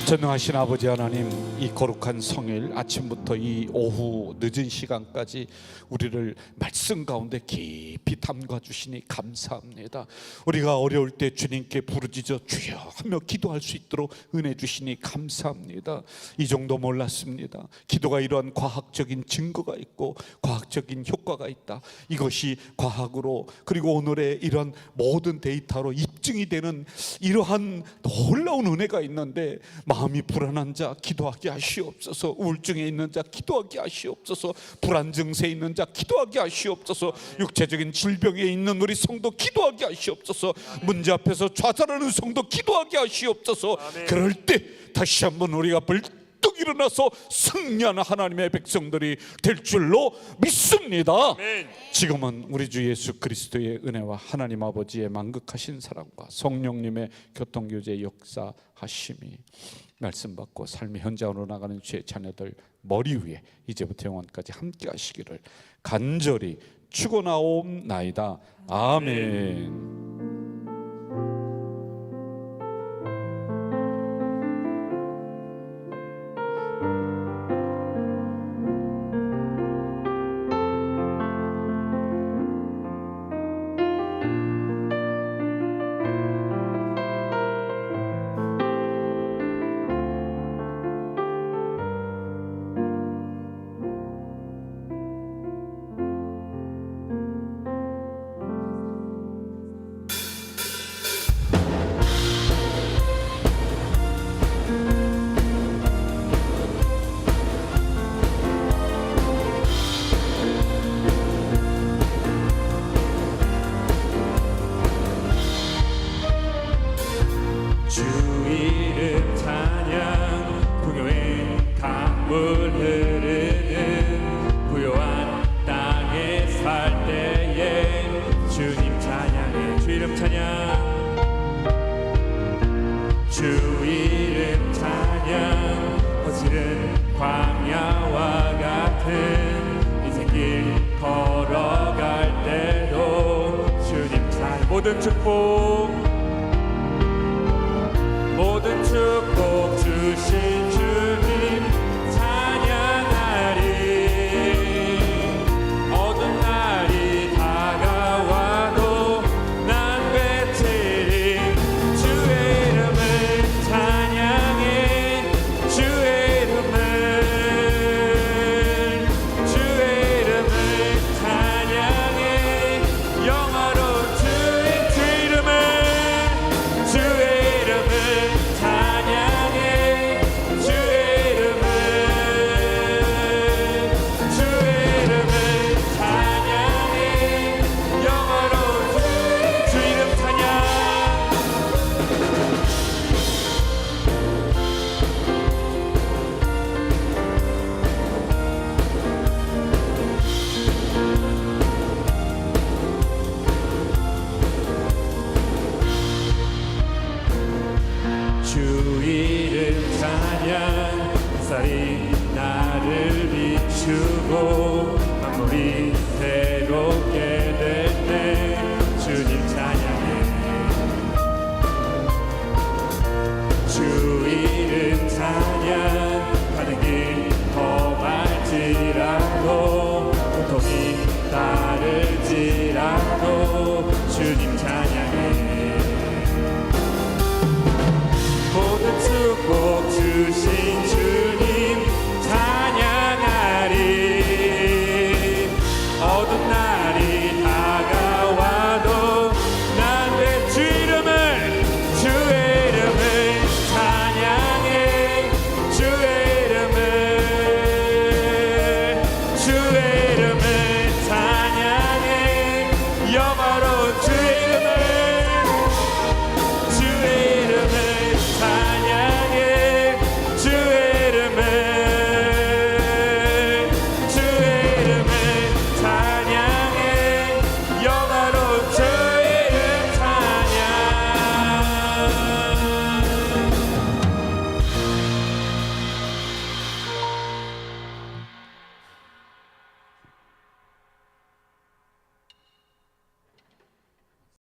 전능하신 아버지 하나님, 이 거룩한 성일 아침부터 이 오후 늦은 시간까지 우리를 말씀 가운데 깊이 담가 주시니 감사합니다. 우리가 어려울 때 주님께 부르짖어 주여 하며 기도할 수 있도록 은혜 주시니 감사합니다. 이 정도 몰랐습니다. 기도가 이러한 과학적인 증거가 있고 과학적인 효과가 있다. 이것이 과학으로, 그리고 오늘의 이런 모든 데이터로 입증이 되는 이러한 놀라운 은혜가 있는데, 마음이 불안한 자 기도하게 하시옵소서. 우울증에 있는 자 기도하게 하시옵소서. 불안 증세에 있는 자 기도하게 하시옵소서. 육체적인 질병에 있는 우리 성도 기도하게 하시옵소서. 문제 앞에서 좌절하는 성도 기도하게 하시옵소서. 그럴 때 다시 한번 우리가 벌떡 일어나서 승리하는 하나님의 백성들이 될 줄로 믿습니다. 지금은 우리 주 예수 그리스도의 은혜와 하나님 아버지의 만극하신 사랑과 성령님의 교통교제 역사하심이 말씀 받고 삶의 현장으로 나가는 주의 자녀들 머리 위에 이제부터 영원까지 함께 하시기를 간절히 축원하옵나이다. 아멘. 모든 축복 주신 주님 찬양하리. 어두운 날이 다가와도 난 외치리. 주의 이름을 찬양해. 주의 이름을 찬양해. 영화로운 주의 이름을 주 이름 찬양 햇살이 나를 비추고 만물이 새롭게